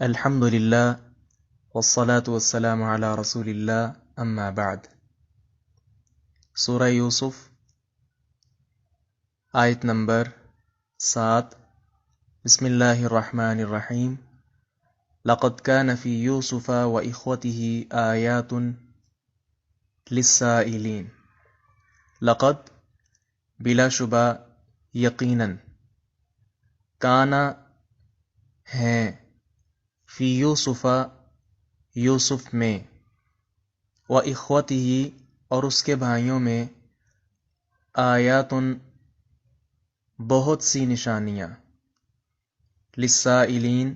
الحمد للہ والصلاة والسلام علی رسول اللہ اما بعد۔ سورہ یوسف آیت نمبر 7۔ بسم اللہ الرحمن الرحیم۔ لقد كان في يوسف وإخوته آیات للسائلین۔ لقد بلا شبہ، یقیناً، کانا ہیں، فی یوسف یوسف میں، و اخوتہ اور اس کے بھائیوں میں، آیاتن بہت سی نشانیاں، للسائلین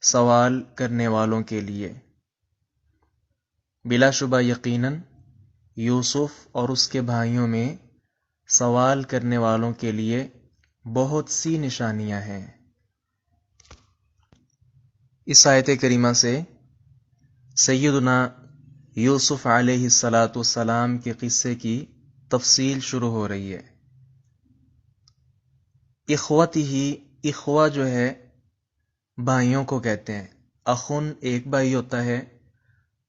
سوال کرنے والوں کے لیے۔ بلا شبہ یقیناً یوسف اور اس کے بھائیوں میں سوال کرنے والوں کے لیے بہت سی نشانیاں ہیں۔ اس آیت کریمہ سے سیدنا یوسف علیہ السلام کے قصے کی تفصیل شروع ہو رہی ہے۔ اخوتہ، اخوہ جو ہے بھائیوں کو کہتے ہیں۔ اخن ایک بھائی ہوتا ہے،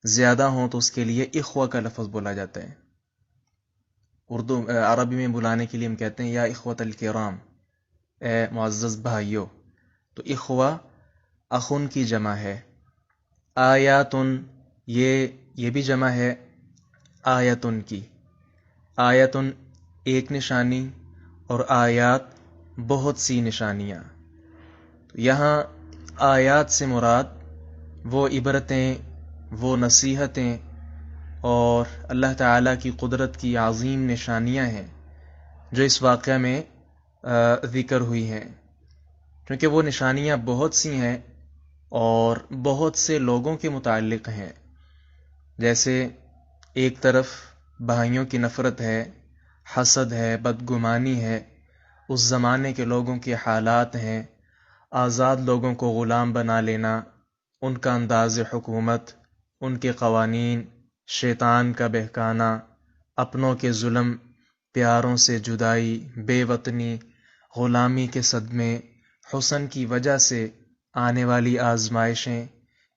زیادہ ہوں تو اس کے لیے اخوہ کا لفظ بولا جاتا ہے۔ اردو عربی میں بلانے کے لیے ہم کہتے ہیں یا اخوت الکرام، اے معزز بھائیوں۔ تو اخوہ اخن کی جمع ہے۔ آیاتن، یہ بھی جمع ہے آیتن کی۔ آیتن ایک نشانی اور آیات بہت سی نشانیاں۔ یہاں آیات سے مراد وہ عبرتیں، وہ نصیحتیں اور اللہ تعالیٰ کی قدرت کی عظیم نشانیاں ہیں جو اس واقعہ میں ذکر ہوئی ہیں، کیونکہ وہ نشانیاں بہت سی ہیں اور بہت سے لوگوں کے متعلق ہیں۔ جیسے ایک طرف بھائیوں کی نفرت ہے، حسد ہے، بدگمانی ہے، اس زمانے کے لوگوں کے حالات ہیں، آزاد لوگوں کو غلام بنا لینا، ان کا انداز حکومت، ان کے قوانین، شیطان کا بہکانا، اپنوں کے ظلم، پیاروں سے جدائی، بے وطنی، غلامی کے صدمے، حسن کی وجہ سے آنے والی آزمائشیں،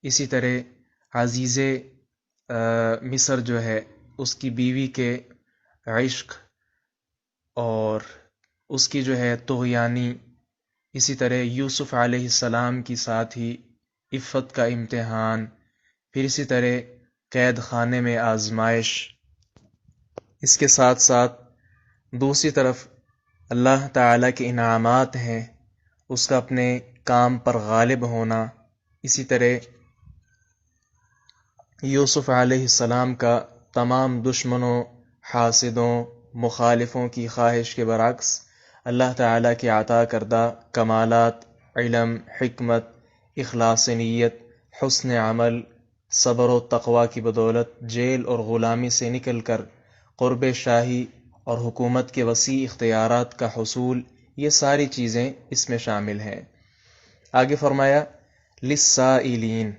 اسی طرح عزیز مصر جو ہے اس کی بیوی کے عشق اور اس کی جو ہے طغیانی، اسی طرح یوسف علیہ السلام کی ساتھ ہی عفت کا امتحان، پھر اسی طرح قید خانے میں آزمائش۔ اس کے ساتھ ساتھ دوسری طرف اللہ تعالیٰ کے انعامات ہیں، اس کا اپنے کام پر غالب ہونا، اسی طرح یوسف علیہ السلام کا تمام دشمنوں، حاسدوں، مخالفوں کی خواہش کے برعکس اللہ تعالیٰ کے عطا کردہ کمالات، علم، حکمت، اخلاص نیت، حسن عمل، صبر و تقوی کی بدولت جیل اور غلامی سے نکل کر قرب شاہی اور حکومت کے وسیع اختیارات کا حصول، یہ ساری چیزیں اس میں شامل ہیں۔ آگے فرمایا للسائلین،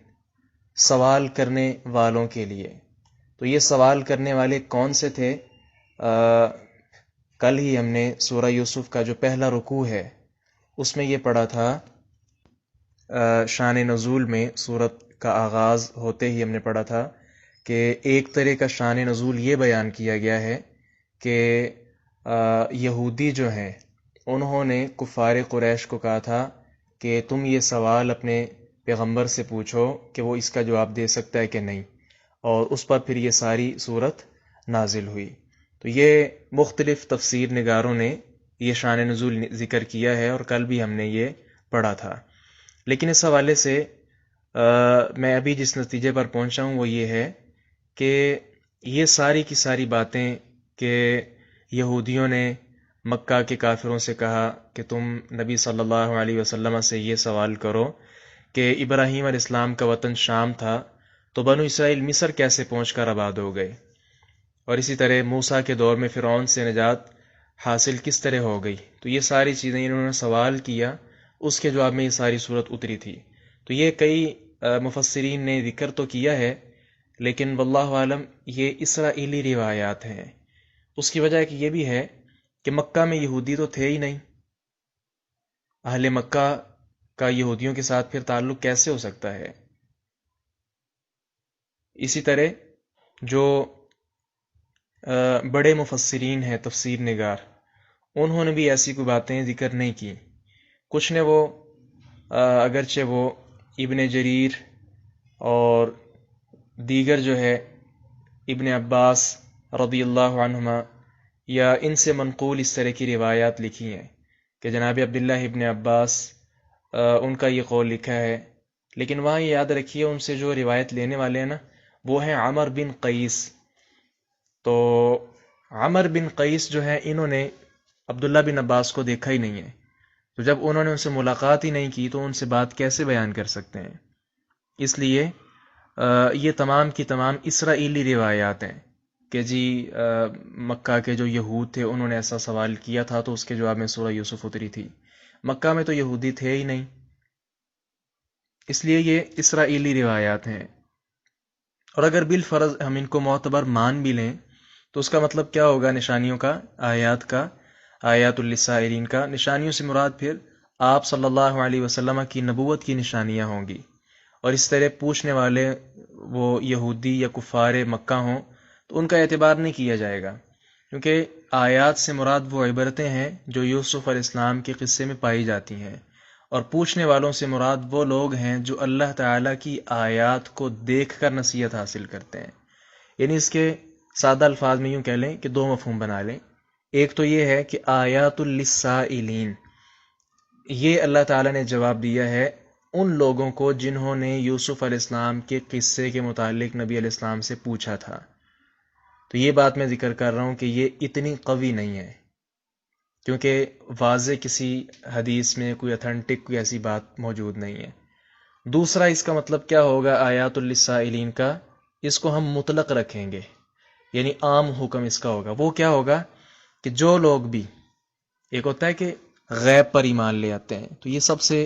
سوال کرنے والوں کے لیے۔ تو یہ سوال کرنے والے کون سے تھے؟ کل ہی ہم نے سورہ یوسف کا جو پہلا رکوع ہے اس میں یہ پڑھا تھا، شان نزول میں سورت کا آغاز ہوتے ہی ہم نے پڑھا تھا کہ ایک طرح کا شان نزول یہ بیان کیا گیا ہے کہ یہودی جو ہیں انہوں نے کفار قریش کو کہا تھا کہ تم یہ سوال اپنے پیغمبر سے پوچھو کہ وہ اس کا جواب دے سکتا ہے کہ نہیں، اور اس پر پھر یہ ساری صورت نازل ہوئی۔ تو یہ مختلف تفسیر نگاروں نے یہ شان نزول ذکر کیا ہے اور کل بھی ہم نے یہ پڑھا تھا۔ لیکن اس حوالے سے میں ابھی جس نتیجے پر پہنچا ہوں وہ یہ ہے کہ یہ ساری کی ساری باتیں کہ یہودیوں نے مکہ کے کافروں سے کہا کہ تم نبی صلی اللہ علیہ وسلم سے یہ سوال کرو کہ ابراہیم علیہ السلام کا وطن شام تھا تو بنو اسرائیل مصر کیسے پہنچ کر آباد ہو گئے، اور اسی طرح موسیٰ کے دور میں فرعون سے نجات حاصل کس طرح ہو گئی، تو یہ ساری چیزیں انہوں نے سوال کیا، اس کے جواب میں یہ ساری صورت اتری تھی۔ تو یہ کئی مفسرین نے ذکر تو کیا ہے، لیکن واللہ عالم یہ اسرائیلی روایات ہیں۔ اس کی وجہ کہ یہ بھی ہے کہ مکہ میں یہودی تو تھے ہی نہیں، اہل مکہ کا یہودیوں کے ساتھ پھر تعلق کیسے ہو سکتا ہے؟ اسی طرح جو بڑے مفسرین ہیں، تفسیر نگار، انہوں نے بھی ایسی کوئی باتیں ذکر نہیں کی. کچھ نے وہ اگرچہ وہ ابن جریر اور دیگر جو ہے ابن عباس رضی اللہ عنہما یا ان سے منقول اس طرح کی روایات لکھی ہیں کہ جناب عبداللہ ابن عباس ان کا یہ قول لکھا ہے، لیکن وہاں یہ یاد رکھیے ان سے جو روایت لینے والے ہیں نا وہ ہیں عمر بن قیس. تو عمر بن قیس جو ہے انہوں نے عبداللہ بن عباس کو دیکھا ہی نہیں ہے، تو جب انہوں نے ان سے ملاقات ہی نہیں کی تو ان سے بات کیسے بیان کر سکتے ہیں؟ اس لیے یہ تمام کی تمام اسرائیلی روایات ہیں کہ جی مکہ کے جو یہود تھے انہوں نے ایسا سوال کیا تھا تو اس کے جواب میں سورہ یوسف اتری تھی. مکہ میں تو یہودی تھے ہی نہیں، اس لیے یہ اسرائیلی روایات ہیں. اور اگر بالفرض ہم ان کو معتبر مان بھی لیں تو اس کا مطلب کیا ہوگا؟ نشانیوں کا، آیات للسائلین کا. نشانیوں سے مراد پھر آپ صلی اللہ علیہ وسلم کی نبوت کی نشانیاں ہوں گی، اور اس طرح پوچھنے والے وہ یہودی یا کفار مکہ ہوں تو ان کا اعتبار نہیں کیا جائے گا، کیونکہ آیات سے مراد وہ عبرتیں ہیں جو یوسف علیہ السلام کے قصے میں پائی جاتی ہیں، اور پوچھنے والوں سے مراد وہ لوگ ہیں جو اللہ تعالیٰ کی آیات کو دیکھ کر نصیحت حاصل کرتے ہیں. یعنی اس کے سادہ الفاظ میں یوں کہہ لیں کہ دو مفہوم بنا لیں. ایک تو یہ ہے کہ آیات للسائلین، یہ اللہ تعالیٰ نے جواب دیا ہے ان لوگوں کو جنہوں نے یوسف علیہ السلام کے قصے کے متعلق نبی علیہ السلام سے پوچھا تھا. تو یہ بات میں ذکر کر رہا ہوں کہ یہ اتنی قوی نہیں ہے، کیونکہ واضح کسی حدیث میں کوئی اتھینٹک کوئی ایسی بات موجود نہیں ہے. دوسرا اس کا مطلب کیا ہوگا آیات للسائلین کا؟ اس کو ہم مطلق رکھیں گے، یعنی عام حکم اس کا ہوگا. وہ کیا ہوگا کہ جو لوگ بھی، ایک ہوتا ہے کہ غیب پر ایمان لے آتے ہیں، تو یہ سب سے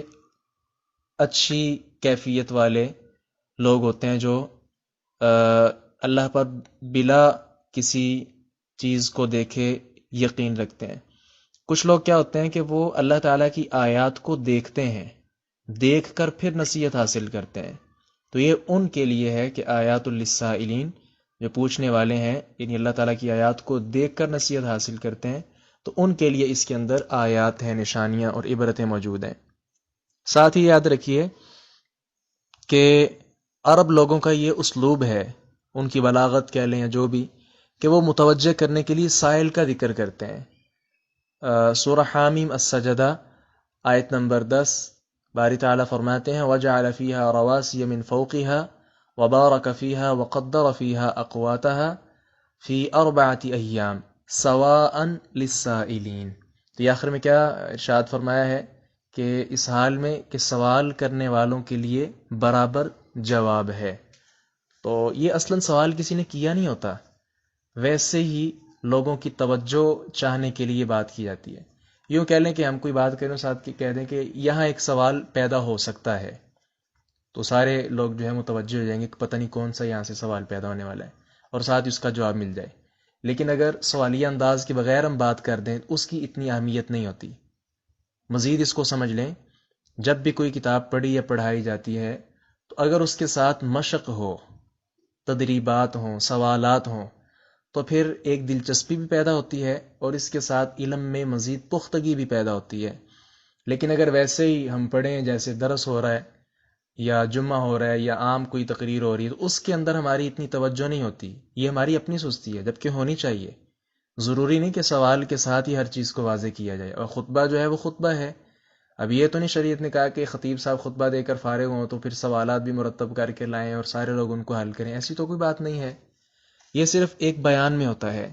اچھی کیفیت والے لوگ ہوتے ہیں جو اللہ پر بلا کسی چیز کو دیکھے یقین رکھتے ہیں. کچھ لوگ کیا ہوتے ہیں کہ وہ اللہ تعالیٰ کی آیات کو دیکھتے ہیں، دیکھ کر پھر نصیحت حاصل کرتے ہیں. تو یہ ان کے لیے ہے کہ آیات للسائلین، جو پوچھنے والے ہیں یعنی اللہ تعالیٰ کی آیات کو دیکھ کر نصیحت حاصل کرتے ہیں، تو ان کے لیے اس کے اندر آیات ہیں، نشانیاں اور عبرتیں موجود ہیں. ساتھ ہی یاد رکھیے کہ عرب لوگوں کا یہ اسلوب ہے، ان کی بلاغت کہہ لیں یا جو بھی، کہ وہ متوجہ کرنے کے لیے سائل کا ذکر کرتے ہیں. سورہ حامیم السجدہ آیت نمبر 10 باری تعالیٰ فرماتے ہیں وَجَعَلَ فِيهَا رَوَاسِيَ مِن فَوْقِهَا وَبَارَكَ فِيهَا وَقَدَّرَ فِيهَا أَقْوَاتَهَا فِي 4 أَيَّامٍ سَوَاءً لِلسَّائِلِينَ. تو یہ آخر میں کیا ارشاد فرمایا ہے کہ اس حال میں کہ سوال کرنے والوں کے لیے برابر جواب ہے. تو یہ اصلاً سوال کسی نے کیا نہیں ہوتا، ویسے ہی لوگوں کی توجہ چاہنے کے لیے بات کی جاتی ہے. یوں کہہ لیں کہ ہم کوئی بات کریں ساتھ کہہ دیں کہ یہاں ایک سوال پیدا ہو سکتا ہے، تو سارے لوگ جو ہے متوجہ ہو جائیں گے کہ پتہ نہیں کون سا یہاں سے سوال پیدا ہونے والا ہے، اور ساتھ اس کا جواب مل جائے. لیکن اگر سوالیہ انداز کے بغیر ہم بات کر دیں اس کی اتنی اہمیت نہیں ہوتی. مزید اس کو سمجھ لیں، جب بھی کوئی کتاب پڑھی یا پڑھائی جاتی ہے تو اگر اس کے ساتھ مشق ہو، تدریبات ہوں، سوالات ہوں، تو پھر ایک دلچسپی بھی پیدا ہوتی ہے اور اس کے ساتھ علم میں مزید پختگی بھی پیدا ہوتی ہے. لیکن اگر ویسے ہی ہم پڑھیں جیسے درس ہو رہا ہے یا جمعہ ہو رہا ہے یا عام کوئی تقریر ہو رہی ہے تو اس کے اندر ہماری اتنی توجہ نہیں ہوتی، یہ ہماری اپنی سستی ہے، جبکہ ہونی چاہیے. ضروری نہیں کہ سوال کے ساتھ ہی ہر چیز کو واضح کیا جائے، اور خطبہ جو ہے وہ خطبہ ہے. اب یہ تو نہیں شریعت نے کہا کہ خطیب صاحب خطبہ دے کر فارغ ہوں تو پھر سوالات بھی مرتب کر کے لائیں اور سارے لوگ ان کو حل کریں، ایسی تو کوئی بات نہیں ہے. یہ صرف ایک بیان میں ہوتا ہے.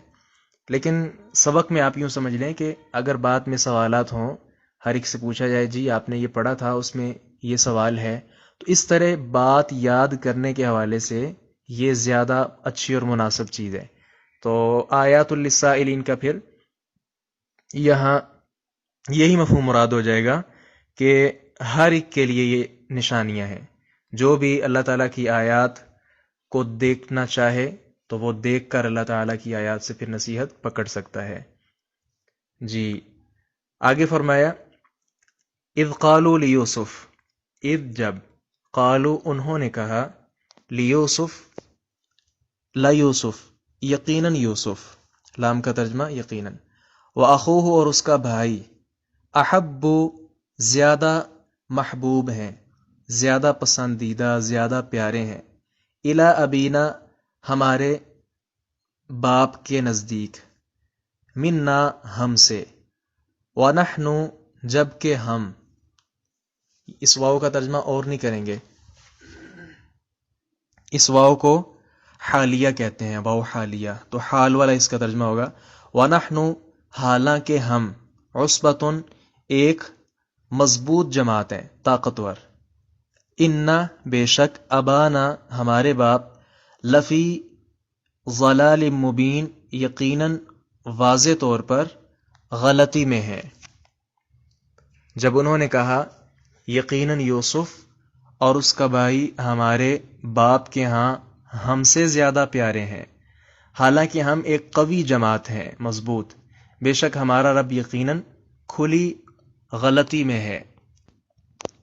لیکن سبق میں آپ یوں سمجھ لیں کہ اگر بات میں سوالات ہوں، ہر ایک سے پوچھا جائے جی آپ نے یہ پڑھا تھا اس میں یہ سوال ہے، تو اس طرح بات یاد کرنے کے حوالے سے یہ زیادہ اچھی اور مناسب چیز ہے. تو آیات للسائلین کا پھر یہاں یہی مفہوم مراد ہو جائے گا کہ ہر ایک کے لیے یہ نشانیاں ہیں. جو بھی اللہ تعالیٰ کی آیات کو دیکھنا چاہے تو وہ دیکھ کر اللہ تعالیٰ کی آیات سے پھر نصیحت پکڑ سکتا ہے. جی آگے فرمایا اذ قالوا لیوسف، اذ جب، قالو انہوں نے کہا، لیوسف لیوسف یقیناً یوسف، لام کا ترجمہ یقیناً، واخوہ اور اس کا بھائی، احب زیادہ محبوب ہیں، زیادہ پسندیدہ، زیادہ پیارے ہیں، الی ابینا ہمارے باپ کے نزدیک، منا ہم سے، ونحن جبکہ ہم، اس واو کا ترجمہ اور نہیں کریں گے، اس واو کو حالیہ کہتے ہیں، واو حالیہ، تو حال والا اس کا ترجمہ ہوگا وَنَحْنُ حالانکہ ہم، عصبتن ایک مضبوط جماعت ہے، طاقتور، اِنَّا بے شک، ابانا ہمارے باپ، لفی ضلال مبین یقیناً واضح طور پر غلطی میں ہے۔ جب انہوں نے کہا یقیناً یوسف اور اس کا بھائی ہمارے باپ کے ہاں ہم سے زیادہ پیارے ہیں، حالانکہ ہم ایک قوی جماعت ہیں، مضبوط، بے شک ہمارا رب یقیناً کھلی غلطی میں ہے۔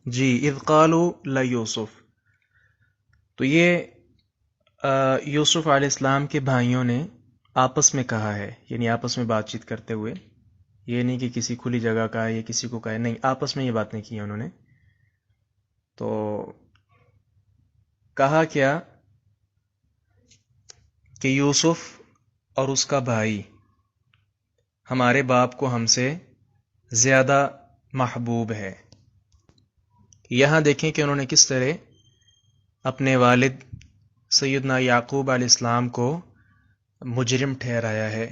جی، اذ قالوا لیوسف، تو یہ یوسف علیہ السلام کے بھائیوں نے آپس میں کہا ہے، یعنی آپس میں بات چیت کرتے ہوئے، یہ نہیں کہ کسی کھلی جگہ کا ہے یا کسی کو کہے، نہیں، آپس میں یہ باتیں کی ہیں انہوں نے۔ تو کہا کیا کہ یوسف اور اس کا بھائی ہمارے باپ کو ہم سے زیادہ محبوب ہے۔ یہاں دیکھیں کہ انہوں نے کس طرح اپنے والد سیدنا یعقوب علیہ السلام کو مجرم ٹھہرایا ہے۔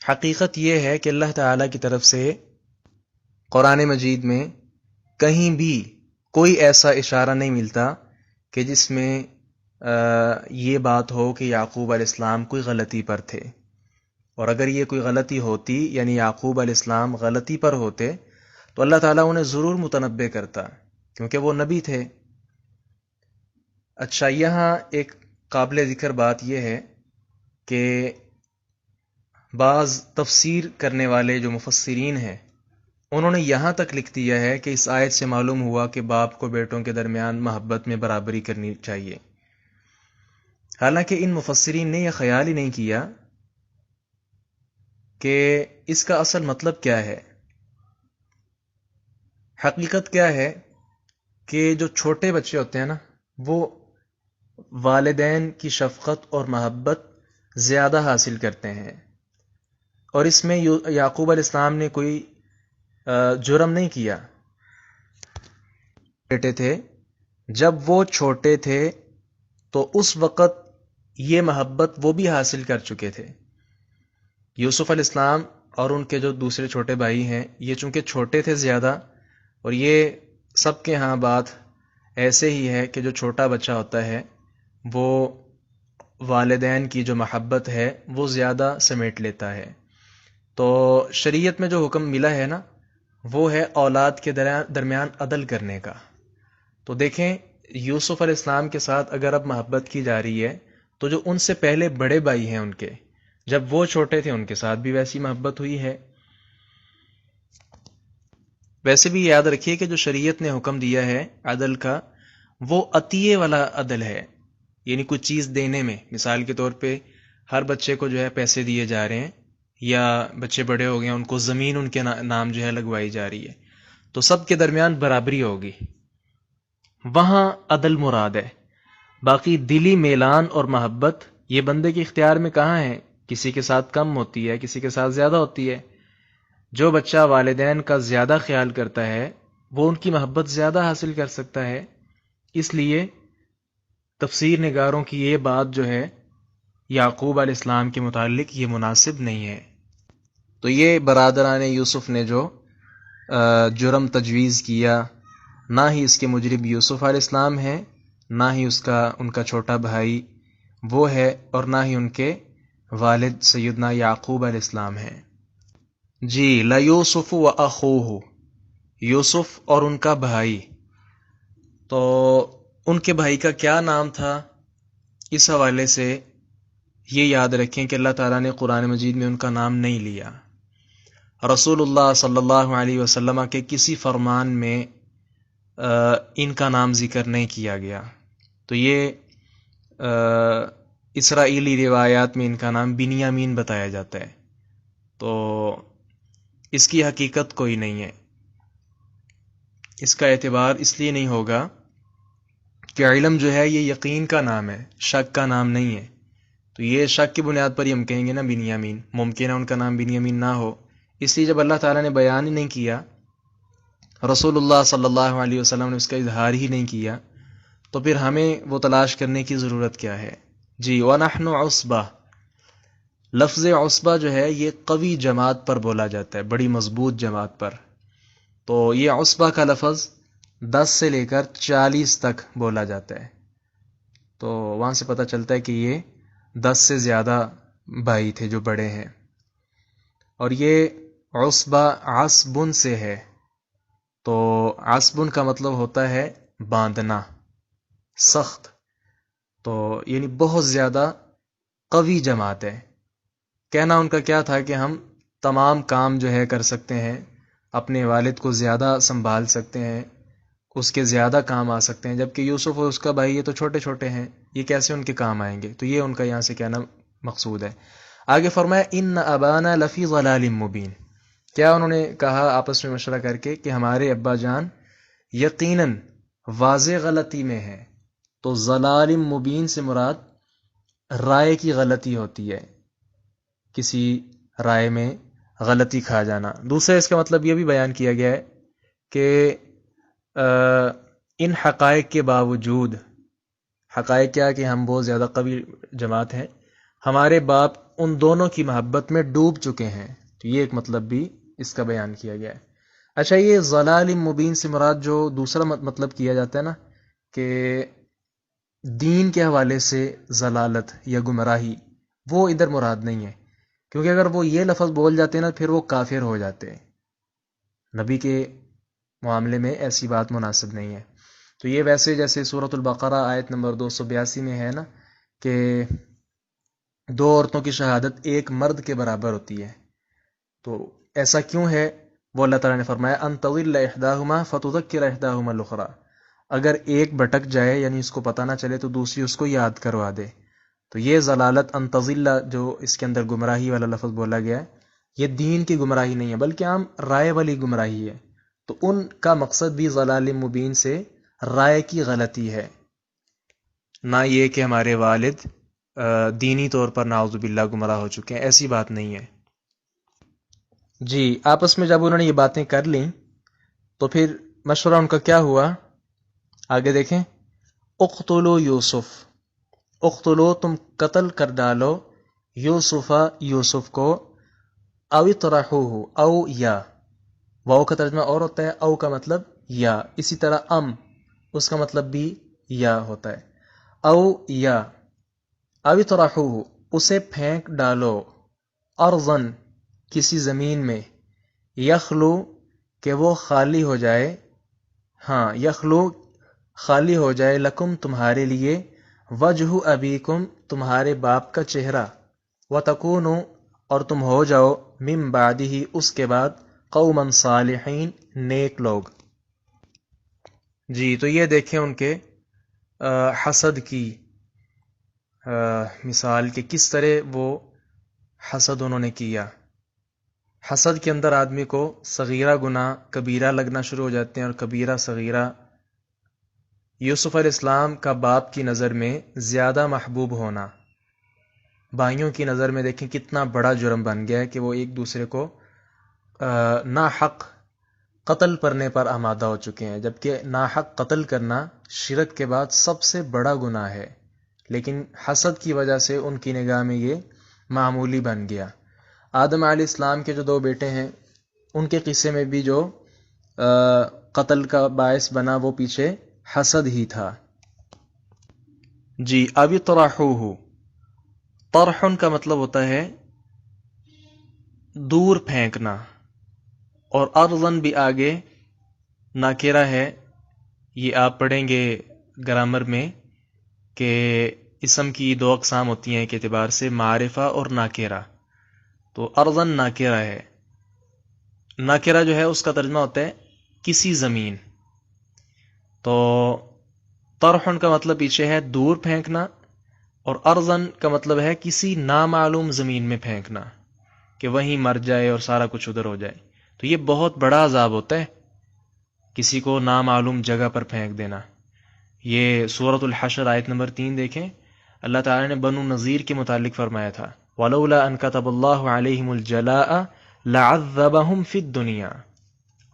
حقیقت یہ ہے کہ اللہ تعالیٰ کی طرف سے قرآن مجید میں کہیں بھی کوئی ایسا اشارہ نہیں ملتا کہ جس میں یہ بات ہو کہ یعقوب علیہ السلام کوئی غلطی پر تھے، اور اگر یہ کوئی غلطی ہوتی، یعنی یعقوب علیہ السلام غلطی پر ہوتے، تو اللہ تعالیٰ انہیں ضرور متنبع کرتا، کیونکہ وہ نبی تھے۔ اچھا، یہاں ایک قابل ذکر بات یہ ہے کہ بعض تفسیر کرنے والے جو مفسرین ہیں، انہوں نے یہاں تک لکھ دیا ہے کہ اس آیت سے معلوم ہوا کہ باپ کو بیٹوں کے درمیان محبت میں برابری کرنی چاہیے، حالانکہ ان مفسرین نے یہ خیال ہی نہیں کیا کہ اس کا اصل مطلب کیا ہے۔ حقیقت کیا ہے کہ جو چھوٹے بچے ہوتے ہیں نا، وہ والدین کی شفقت اور محبت زیادہ حاصل کرتے ہیں، اور اس میں یعقوب علیہ السلام نے کوئی جرم نہیں کیا۔ بیٹے تھے، جب وہ چھوٹے تھے تو اس وقت یہ محبت وہ بھی حاصل کر چکے تھے۔ یوسف علیہ السلام اور ان کے جو دوسرے چھوٹے بھائی ہیں، یہ چونکہ چھوٹے تھے زیادہ، اور یہ سب کے ہاں بات ایسے ہی ہے کہ جو چھوٹا بچہ ہوتا ہے وہ والدین کی جو محبت ہے وہ زیادہ سمیٹ لیتا ہے۔ تو شریعت میں جو حکم ملا ہے نا، وہ ہے اولاد کے درمیان عدل کرنے کا۔ تو دیکھیں، یوسف علیہ السلام کے ساتھ اگر اب محبت کی جا رہی ہے، تو جو ان سے پہلے بڑے بھائی ہیں ان کے، جب وہ چھوٹے تھے ان کے ساتھ بھی ویسی محبت ہوئی ہے۔ ویسے بھی یاد رکھیے کہ جو شریعت نے حکم دیا ہے عدل کا، وہ عطیے والا عدل ہے، یعنی کچھ چیز دینے میں، مثال کے طور پہ ہر بچے کو جو ہے پیسے دیے جا رہے ہیں، یا بچے بڑے ہو گئے ہیں ان کو زمین ان کے نام جو ہے لگوائی جا رہی ہے، تو سب کے درمیان برابری ہوگی، وہاں عدل مراد ہے۔ باقی دلی میلان اور محبت یہ بندے کے اختیار میں کہاں ہے، کسی کے ساتھ کم ہوتی ہے، کسی کے ساتھ زیادہ ہوتی ہے۔ جو بچہ والدین کا زیادہ خیال کرتا ہے وہ ان کی محبت زیادہ حاصل کر سکتا ہے، اس لیے تفسیر نگاروں کی یہ بات جو ہے یعقوب علیہ السلام کے متعلق یہ مناسب نہیں ہے۔ تو یہ برادران یوسف نے جو جرم تجویز کیا، نہ ہی اس کے مجرم یوسف علیہ السلام ہے، نہ ہی ان کا چھوٹا بھائی وہ ہے، اور نہ ہی ان کے والد سیدنا یعقوب علیہ السلام ہیں۔ جی، لیوسف و اخوہ، یوسف اور ان کا بھائی، تو ان کے بھائی کا کیا نام تھا، اس حوالے سے یہ یاد رکھیں کہ اللہ تعالیٰ نے قرآن مجید میں ان کا نام نہیں لیا۔ رسول اللہ صلی اللہ علیہ وسلم کے کسی فرمان میں ان کا نام ذکر نہیں کیا گیا. تو یہ اسرائیلی روایات میں ان کا نام بنیامین بتایا جاتا ہے. تو اس کی حقیقت کوئی نہیں ہے. اس کا اعتبار اس لیے نہیں ہوگا کہ علم جو ہے یہ یقین کا نام ہے، شک کا نام نہیں ہے. تو یہ شک کی بنیاد پر ہی ہم کہیں گے نا بنیامین، ممکن ہے ان کا نام بنیامین نہ ہو. اس لیے جب اللہ تعالیٰ نے بیان ہی نہیں کیا، رسول اللہ صلی اللہ علیہ وسلم نے اس کا اظہار ہی نہیں کیا، تو پھر ہمیں وہ تلاش کرنے کی ضرورت کیا ہے؟ جی وَنَحْنُ عُصْبَةٌ، لفظ عصبہ جو ہے یہ قوی جماعت پر بولا جاتا ہے، بڑی مضبوط جماعت پر. تو یہ عصبہ کا لفظ 10 سے لے کر 40 تک بولا جاتا ہے. تو وہاں سے پتہ چلتا ہے کہ یہ 10 سے زیادہ بھائی تھے جو بڑے ہیں. اور یہ عصبہ عصبن سے ہے. تو عصبن کا مطلب ہوتا ہے باندھنا، سخت. تو یعنی بہت زیادہ قوی جماعت ہے. کہنا ان کا کیا تھا کہ ہم تمام کام جو ہے کر سکتے ہیں، اپنے والد کو زیادہ سنبھال سکتے ہیں، اس کے زیادہ کام آ سکتے ہیں، جبکہ یوسف اور اس کا بھائی یہ تو چھوٹے چھوٹے ہیں، یہ کیسے ان کے کام آئیں گے. تو یہ ان کا یہاں سے کہنا مقصود ہے. آگے فرمایا ان ابانا لفی ضلال مبین. کیا انہوں نے کہا آپس میں مشورہ کر کے کہ ہمارے ابا جان یقیناً واضح غلطی میں ہیں. تو ضلال مبین سے مراد رائے کی غلطی ہوتی ہے، کسی رائے میں غلطی کھا جانا. دوسرا اس کا مطلب یہ بھی بیان کیا گیا ہے کہ ان حقائق کے باوجود، حقائق کیا کہ ہم بہت زیادہ قوی جماعت ہیں، ہمارے باپ ان دونوں کی محبت میں ڈوب چکے ہیں. تو یہ ایک مطلب بھی اس کا بیان کیا گیا ہے. اچھا، یہ ضلال مبین سے مراد جو دوسرا مطلب کیا جاتا ہے نا کہ دین کے حوالے سے ضلالت یا گمراہی، وہ ادھر مراد نہیں ہے. کیونکہ اگر وہ یہ لفظ بول جاتے نا پھر وہ کافر ہو جاتے. نبی کے معاملے میں ایسی بات مناسب نہیں ہے. تو یہ ویسے جیسے سورۃ البقرہ آیت نمبر 282 میں ہے نا کہ 2 عورتوں کی شہادت ایک مرد کے برابر ہوتی ہے. تو ایسا کیوں ہے؟ وہ اللہ تعالیٰ نے فرمایا ان تضل احداہما فتذکر احداہما الاخری. اگر ایک بھٹک جائے یعنی اس کو پتہ نہ چلے تو دوسری اس کو یاد کروا دے. تو یہ ضلالت ان تضل جو اس کے اندر گمراہی والا لفظ بولا گیا ہے، یہ دین کی گمراہی نہیں ہے بلکہ عام رائے والی گمراہی ہے. تو ان کا مقصد بھی ضلال مبین سے رائے کی غلطی ہے، نہ یہ کہ ہمارے والد دینی طور پر نعوذ باللہ گمراہ ہو چکے ہیں. ایسی بات نہیں ہے. جی آپس میں جب انہوں نے یہ باتیں کر لیں تو پھر مشورہ ان کا کیا ہوا؟ آگے دیکھیں. اقتلوا یوسف، اقتلوا تم قتل کر ڈالو، یوسفا یوسف کو، او اطرحوہ او یا، واو کا ترجمہ اور ہوتا ہے، او کا مطلب یا، اسی طرح اس کا مطلب بھی یا ہوتا ہے. او یا، او اطرحوہ اسے پھینک ڈالو، ارضن کسی زمین میں، یخلو کہ وہ خالی ہو جائے، ہاں یخلو خالی ہو جائے، لکم تمہارے لیے، وجہ ابیکم تمہارے باپ کا چہرہ، وتکونوا اور تم ہو جاؤ، من بعدہ اس کے بعد، قوما صالحین نیک لوگ. جی تو یہ دیکھیں ان کے حسد کی مثال کہ کس طرح وہ حسد انہوں نے کیا. حسد کے اندر آدمی کو صغیرہ گناہ کبیرہ لگنا شروع ہو جاتے ہیں، اور کبیرہ صغیرہ. یوسف علیہ السلام کا باپ کی نظر میں زیادہ محبوب ہونا بھائیوں کی نظر میں دیکھیں کتنا بڑا جرم بن گیا ہے کہ وہ ایک دوسرے کو ناحق قتل کرنے پر آمادہ ہو چکے ہیں، جبکہ ناحق قتل کرنا شرک کے بعد سب سے بڑا گناہ ہے، لیکن حسد کی وجہ سے ان کی نگاہ میں یہ معمولی بن گیا. آدم علیہ السلام کے جو 2 بیٹے ہیں ان کے قصے میں بھی جو قتل کا باعث بنا وہ پیچھے حسد ہی تھا. جی ابھی طرحوہ، طرحن کا مطلب ہوتا ہے دور پھینکنا، اور ارضن بھی آگے ناکرہ ہے. یہ آپ پڑھیں گے گرامر میں کہ اسم کی 2 اقسام ہوتی ہیں ایک اعتبار سے، معرفہ اور ناکرہ. تو ارضن ناکرہ ہے. ناکرہ جو ہے اس کا ترجمہ ہوتا ہے کسی زمین. تو طرحن کا مطلب پیچھے ہے دور پھینکنا، اور ارزن کا مطلب ہے کسی نامعلوم زمین میں پھینکنا کہ وہیں مر جائے اور سارا کچھ ادھر ہو جائے. تو یہ بہت بڑا عذاب ہوتا ہے، کسی کو نامعلوم جگہ پر پھینک دینا. یہ سورۃ الحشر آیت نمبر 3 دیکھیں، اللہ تعالیٰ نے بنو نذیر کے متعلق فرمایا تھا وَلَوْلَا أَن كَتَبَ اللَّهُ عَلَيْهِمُ الْجَلَاءَ لَعَذَّبَهُمْ فِي الدُّنْيَا.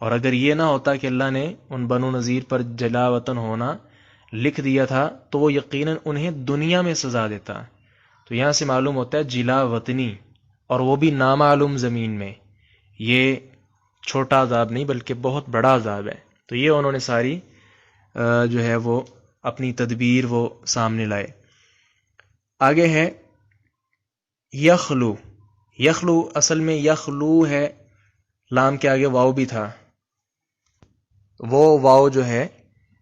اور اگر یہ نہ ہوتا کہ اللہ نے ان بنو نذیر پر جلا وطن ہونا لکھ دیا تھا تو وہ یقیناً انہیں دنیا میں سزا دیتا. تو یہاں سے معلوم ہوتا ہے جلا وطنی، اور وہ بھی نامعلوم زمین میں، یہ چھوٹا عذاب نہیں بلکہ بہت بڑا عذاب ہے. تو یہ انہوں نے ساری جو ہے وہ اپنی تدبیر وہ سامنے لائے. آگے ہے یخلو. یخلو اصل میں یخلو ہے، لام کے آگے واو بھی تھا، وہ واو جو ہے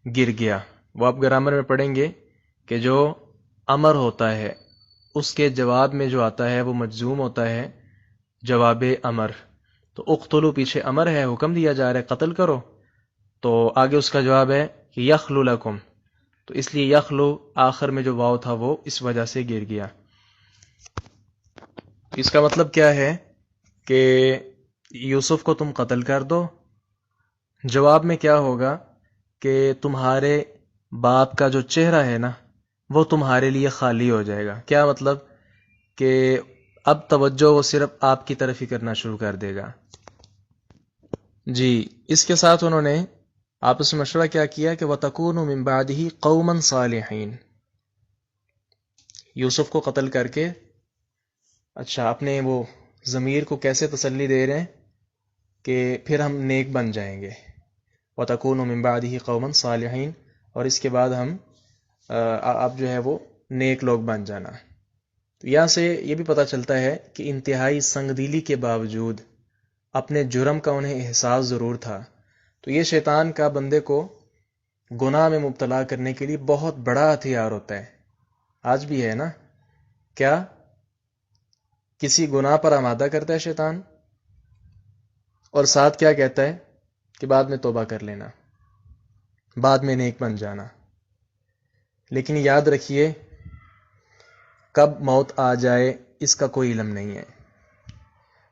گر گیا. وہ آپ گرامر میں پڑھیں گے کہ جو امر ہوتا ہے اس کے جواب میں جو آتا ہے وہ مجزوم ہوتا ہے جواب امر. تو اقتلو پیچھے امر ہے، حکم دیا جا رہا ہے قتل کرو، تو آگے اس کا جواب ہے کہ یخلو لکم، تو اس لیے یخلو آخر میں جو واو تھا وہ اس وجہ سے گر گیا. اس کا مطلب کیا ہے کہ یوسف کو تم قتل کر دو. جواب میں کیا ہوگا کہ تمہارے باپ کا جو چہرہ ہے نا وہ تمہارے لیے خالی ہو جائے گا. کیا مطلب کہ اب توجہ وہ صرف آپ کی طرف ہی کرنا شروع کر دے گا. جی، اس کے ساتھ انہوں نے آپس میں مشورہ کیا کہ وَتَكُونُ مِن بَعْدِهِ قَوْمًا صَالِحِينَ. یوسف کو قتل کر کے اچھا اپنے وہ ضمیر کو کیسے تسلی دے رہے ہیں کہ پھر ہم نیک بن جائیں گے. وَتَكُونُ مِن بَعْدِهِ قَوْمًا صَالِحِينَ، اور اس کے بعد ہم اب جو ہے وہ نیک لوگ بن جانا. تو یہاں سے یہ بھی پتہ چلتا ہے کہ انتہائی سنگ دلی کے باوجود اپنے جرم کا انہیں احساس ضرور تھا. تو یہ شیطان کا بندے کو گناہ میں مبتلا کرنے کے لیے بہت بڑا ہتھیار ہوتا ہے. آج بھی ہے نا، کیا کسی گناہ پر آمادہ کرتا ہے شیطان، اور ساتھ کیا کہتا ہے کہ بعد میں توبہ کر لینا، بعد میں نیک بن جانا. لیکن یاد رکھیے کب موت آ جائے اس کا کوئی علم نہیں ہے.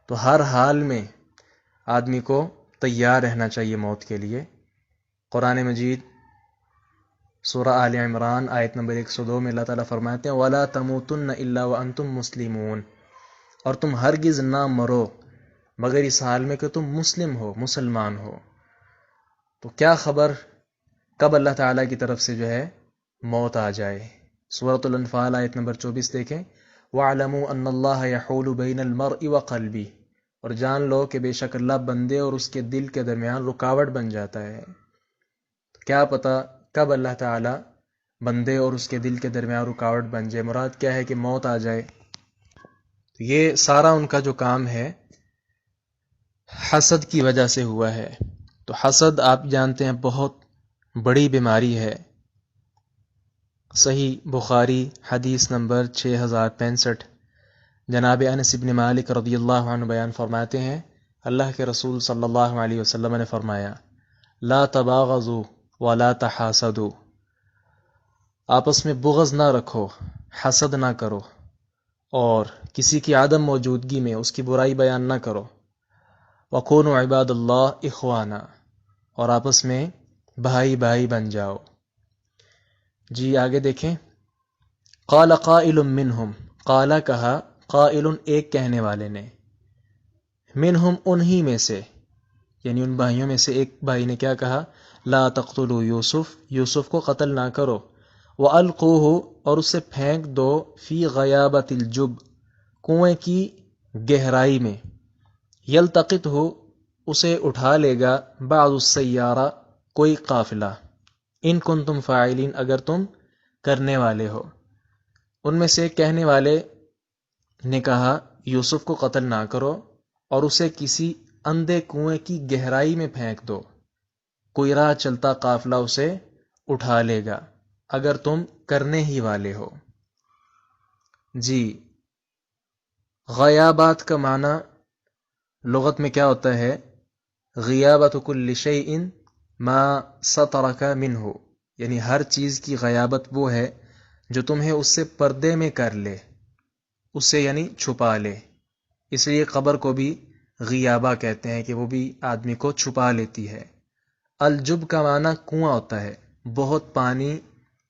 تو ہر حال میں آدمی کو تیار رہنا چاہیے موت کے لیے. قرآن مجید سورہ آل عمران آیت نمبر 102 میں اللہ تعالیٰ فرماتے ہیں وَلَا تَمُوتُنَّ إِلَّا وَأَنْتُمْ مُسْلِمُونَ، اور تم ہرگز نہ مرو مگر اس حال میں کہ تم مسلم ہو، مسلمان ہو. تو کیا خبر کب اللہ تعالیٰ کی طرف سے جو ہے موت آ جائے. سورۃ الانفال آیت نمبر 24 دیکھیں وَاعْلَمُوا أَنَّ اللَّهَ يَحُولُ بَيْنَ الْمَرْءِ وَقَلْبِهِ، اور جان لو کہ بے شک اللہ بندے اور اس کے دل کے درمیان رکاوٹ بن جاتا ہے. کیا پتہ کب اللہ تعالیٰ بندے اور اس کے دل کے درمیان رکاوٹ بن جائے. مراد کیا ہے کہ موت آ جائے. یہ سارا ان کا جو کام ہے حسد کی وجہ سے ہوا ہے. تو حسد آپ جانتے ہیں بہت بڑی بیماری ہے. صحیح بخاری حدیث نمبر 6065 جناب انس بن مالک رضی اللہ عنہ بیان فرماتے ہیں اللہ کے رسول صلی اللہ علیہ وسلم نے فرمایا لا تباغضوا ولا تحاسدوا، آپس میں بغض نہ رکھو، حسد نہ کرو، اور کسی کی عدم موجودگی میں اس کی برائی بیان نہ کرو. وَكُونُوا عِبَادَ اللَّهِ إِخْوَانًا، اور آپس میں بھائی بھائی بن جاؤ. جی آگے دیکھیں قَالَ قَائِلٌ مِّنْهُمْ، قَالَ کہا، قائل ایک کہنے والے نے، منہم انہی میں سے، یعنی ان بھائیوں میں سے ایک بھائی نے کیا کہا لا تقتلوا یوسف، یوسف کو قتل نہ کرو، وَأَلْقُوهُ، اور اسے پھینک دو، فی غیابۃ الجب، کنویں کی گہرائی میں، یلتقطہ، اسے اٹھا لے گا، بعض السیارہ، کوئی قافلہ، ان کنتم فاعلین، اگر تم کرنے والے ہو. ان میں سے ایک کہنے والے نے کہا یوسف کو قتل نہ کرو اور اسے کسی اندھے کنویں کی گہرائی میں پھینک دو، کوئی راہ چلتا قافلہ اسے اٹھا لے گا اگر تم کرنے ہی والے ہو. جی غیابات کا معنی لغت میں کیا ہوتا ہے؟ غیابت کل شیء ما سطرک منہ، یعنی ہر چیز کی غیابت وہ ہے جو تمہیں اس سے پردے میں کر لے، اس سے یعنی چھپا لے. اس لیے قبر کو بھی غیابہ کہتے ہیں کہ وہ بھی آدمی کو چھپا لیتی ہے. الجب کا معنی کنواں ہوتا ہے، بہت پانی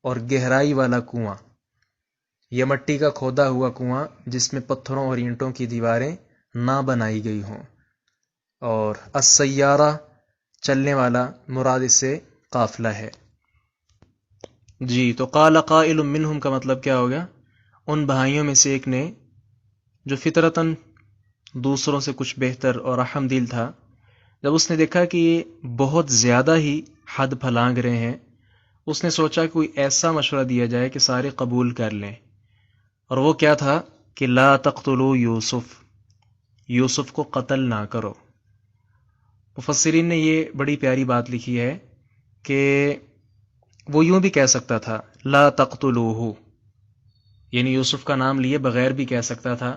اور گہرائی والا کنواں. یہ مٹی کا کھودا ہوا کنواں جس میں پتھروں اور اینٹوں کی دیواریں نہ بنائی گئی ہوں. اور السیارہ چلنے والا، مراد اس سے قافلہ ہے. جی تو قال قائل منہم کا مطلب کیا ہوگا؟ ان بھائیوں میں سے ایک نے جو فطرتاً دوسروں سے کچھ بہتر اور رحم دل تھا، جب اس نے دیکھا کہ یہ بہت زیادہ ہی حد پھلانگ رہے ہیں، اس نے سوچا کہ کوئی ایسا مشورہ دیا جائے کہ سارے قبول کر لیں. اور وہ کیا تھا کہ لا تقتلوا یوسف، یوسف کو قتل نہ کرو. مفسرین نے یہ بڑی پیاری بات لکھی ہے کہ وہ یوں بھی کہہ سکتا تھا لا تقتلوہ، یعنی یوسف کا نام لیے بغیر بھی کہہ سکتا تھا.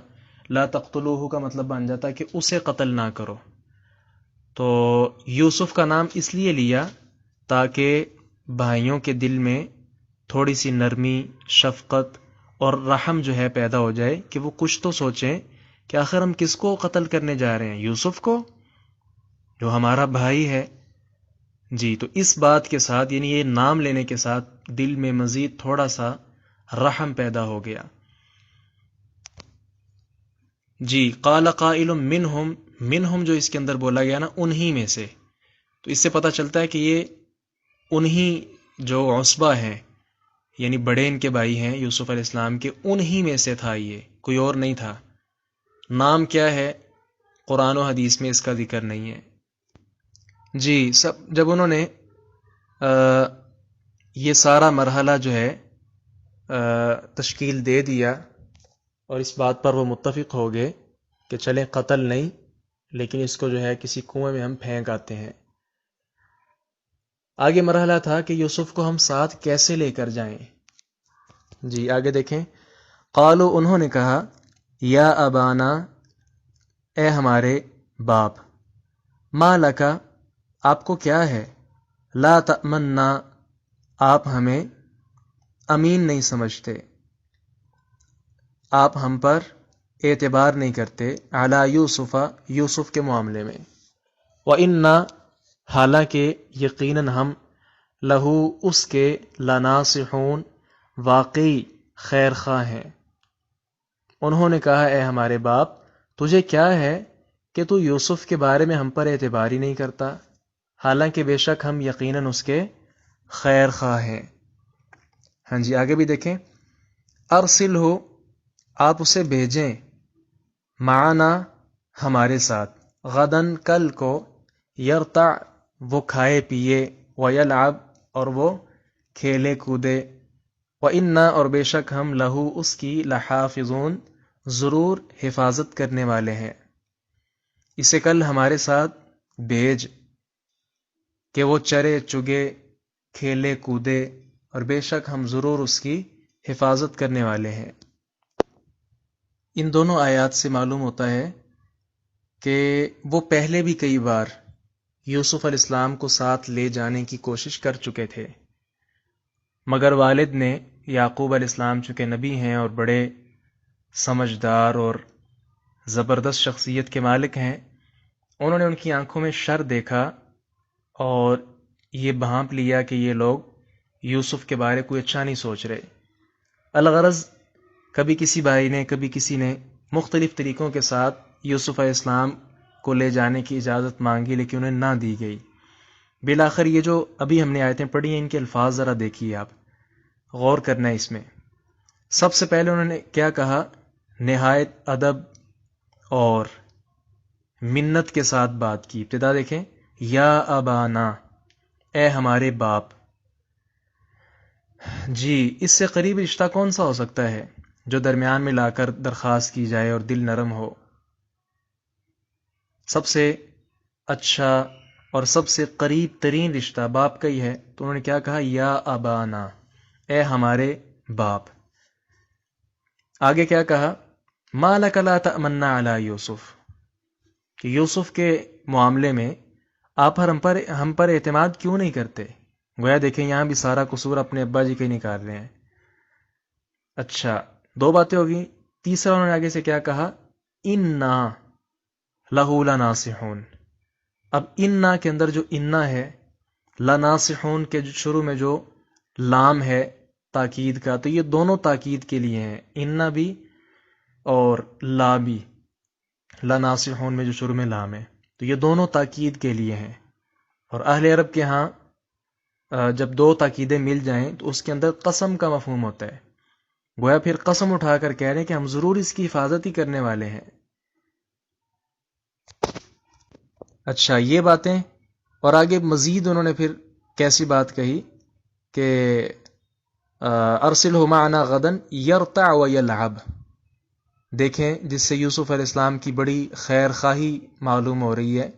لا تقتلوہ کا مطلب بن جاتا کہ اسے قتل نہ کرو. تو یوسف کا نام اس لیے لیا تاکہ بھائیوں کے دل میں تھوڑی سی نرمی، شفقت اور رحم جو ہے پیدا ہو جائے کہ وہ کچھ تو سوچیں کہ آخر ہم کس کو قتل کرنے جا رہے ہیں، یوسف کو جو ہمارا بھائی ہے. جی تو اس بات کے ساتھ، یعنی یہ نام لینے کے ساتھ دل میں مزید تھوڑا سا رحم پیدا ہو گیا. جی قال قائل منہم، منہم جو اس کے اندر بولا گیا نا، انہی میں سے، تو اس سے پتہ چلتا ہے کہ یہ انہی جو عصبہ ہیں، یعنی بڑے ان کے بھائی ہیں یوسف علیہ السلام کے، انہی میں سے تھا، یہ کوئی اور نہیں تھا. نام کیا ہے قرآن و حدیث میں اس کا ذکر نہیں ہے. جی جب انہوں نے یہ سارا مرحلہ جو ہے تشکیل دے دیا اور اس بات پر وہ متفق ہو گئے کہ چلیں قتل نہیں، لیکن اس کو جو ہے کسی کنویں میں ہم پھینک آتے ہیں. آگے مرحلہ تھا کہ یوسف کو ہم ساتھ کیسے لے کر جائیں. جی آگے دیکھیں. قالو انہوں نے کہا یا ابانا، اے ہمارے باپ، ما لکا آپ کو کیا ہے، لا تأمنا آپ ہمیں امین نہیں سمجھتے، آپ ہم پر اعتبار نہیں کرتے، علی یوسف یوسف کے معاملے میں، وَإِنَّا حالانکہ یقیناً ہم لہو اس کے لناصحون واقعی خیر خواہ ہیں. انہوں نے کہا اے ہمارے باپ تجھے کیا ہے کہ تو یوسف کے بارے میں ہم پر اعتبار ہی نہیں کرتا، حالانکہ بے شک ہم یقیناً اس کے خیر خواہ ہیں. ہاں جی آگے بھی دیکھیں. ارسل ہو آپ اسے بھیجیں، معنا ہمارے ساتھ، غدن کل کو، یرتع وہ کھائے پیے، ویلعب اور وہ کھیلے کودے، وَإِنَّا اور بے شک ہم لہو اس کی لحافظون ضرور حفاظت کرنے والے ہیں. اسے کل ہمارے ساتھ بھیج کہ وہ چرے چگے کھیلے کودے، اور بے شک ہم ضرور اس کی حفاظت کرنے والے ہیں. ان دونوں آیات سے معلوم ہوتا ہے کہ وہ پہلے بھی کئی بار یوسف علیہ السلام کو ساتھ لے جانے کی کوشش کر چکے تھے، مگر والد نے، یعقوب علیہ السلام چونکہ نبی ہیں اور بڑے سمجھدار اور زبردست شخصیت کے مالک ہیں، انہوں نے ان کی آنکھوں میں شر دیکھا اور یہ بھانپ لیا کہ یہ لوگ یوسف کے بارے کوئی اچھا نہیں سوچ رہے. الغرض کبھی کسی بھائی نے، کبھی کسی نے مختلف طریقوں کے ساتھ یوسف علیہ السلام کو لے جانے کی اجازت مانگی، لیکن انہیں نہ دی گئی. بالآخر یہ جو ابھی ہم نے آیتیں پڑھی ہیں، ان کے الفاظ ذرا دیکھیے، آپ غور کرنا ہے اس میں. سب سے پہلے انہوں نے کیا کہا، نہایت ادب اور منت کے ساتھ بات کی. ابتدا دیکھیں، یا ابانا اے ہمارے باپ. جی اس سے قریب رشتہ کون سا ہو سکتا ہے جو درمیان میں لا کر درخواست کی جائے اور دل نرم ہو. سب سے اچھا اور سب سے قریب ترین رشتہ باپ کا ہی ہے. تو انہوں نے کیا کہا، یا ابانا اے ہمارے باپ. آگے کیا کہا، ما لک لا تأمنا علی یوسف، کہ یوسف کے معاملے میں آپ ہم پر اعتماد کیوں نہیں کرتے. گویا دیکھیں یہاں بھی سارا قصور اپنے ابا جی کے نکال رہے ہیں. اچھا 2 باتیں ہوگی. تیسرا انہوں نے آگے سے کیا کہا؟ انا لہو لناصحون. اب انا کے اندر جو انا ہے، لناصحون کے شروع میں جو لام ہے تاکید کا، تو یہ دونوں تاکید کے لیے ہیں، انا بھی اور لا بھی. لناصحون میں جو شروع میں لام ہے تو یہ دونوں تاکید کے لیے ہیں. اور اہل عرب کے ہاں جب 2 تاکیدیں مل جائیں تو اس کے اندر قسم کا مفہوم ہوتا ہے. گویا پھر قسم اٹھا کر کہہ رہے ہیں کہ ہم ضرور اس کی حفاظت ہی کرنے والے ہیں. اچھا یہ باتیں، اور آگے مزید انہوں نے پھر کیسی بات کہی کہ ارسلہ معنا غدا یرتع ویلعب. دیکھیں جس سے یوسف علیہ السلام کی بڑی خیر خواہی معلوم ہو رہی ہے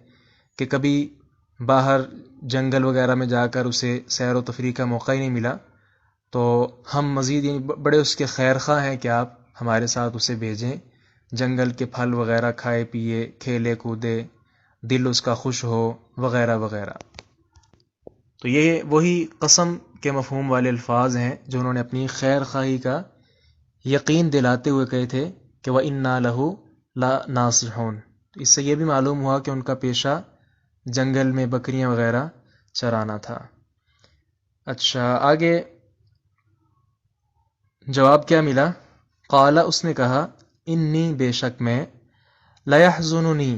کہ کبھی باہر جنگل وغیرہ میں جا کر اسے سیر و تفریح کا موقع ہی نہیں ملا، تو ہم مزید بڑے اس کے خیر خواہ ہیں کہ آپ ہمارے ساتھ اسے بھیجیں، جنگل کے پھل وغیرہ کھائے پیے، کھیلے کودے، دل اس کا خوش ہو وغیرہ وغیرہ. تو یہ وہی قسم کے مفہوم والے الفاظ ہیں جو انہوں نے اپنی خیر خواہی کا یقین دلاتے ہوئے کہے تھے کہ وَإِنَّا لَهُ لَنَاصِحُونَ. اس سے یہ بھی معلوم ہوا کہ ان کا پیشہ جنگل میں بکریاں وغیرہ چرانا تھا. اچھا آگے جواب کیا ملا؟ قال، اس نے کہا، انی بے شک میں، لیحزننی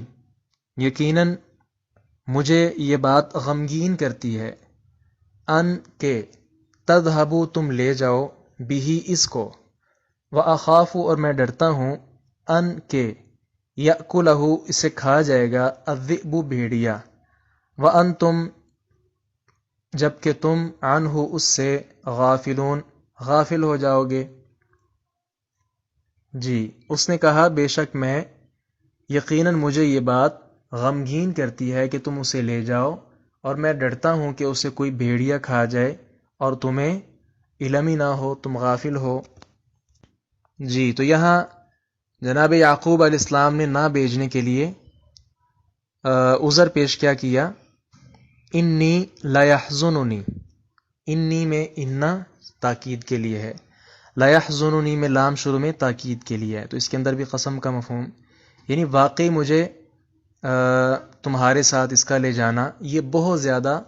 یقیناً مجھے یہ بات غمگین کرتی ہے، ان کہ تذہبوا تم لے جاؤ، بھی اس کو، واخاف اور میں ڈرتا ہوں، ان کہ یأکلہ اسے کھا جائے گا، الذئب بھیڑیا، وانتم جبکہ تم عنہ اس سے غافلون غافل ہو جاؤ گے. جی اس نے کہا بے شک میں، یقیناً مجھے یہ بات غمگین کرتی ہے کہ تم اسے لے جاؤ، اور میں ڈرتا ہوں کہ اسے کوئی بھیڑیا کھا جائے اور تمہیں علم ہی نہ ہو، تم غافل ہو. جی تو یہاں جناب یعقوب علیہ السلام نے نہ بھیجنے کے لیے عذر پیش کیا؟ انی لیحزننی، انی میں انا تاکید کے لیے ہے، لیحزننی میں لام شروع میں تاکید کے لیے ہے، تو اس کے اندر بھی قسم کا مفہوم، یعنی واقعی مجھے تمہارے ساتھ اس کا لے جانا یہ بہت زیادہ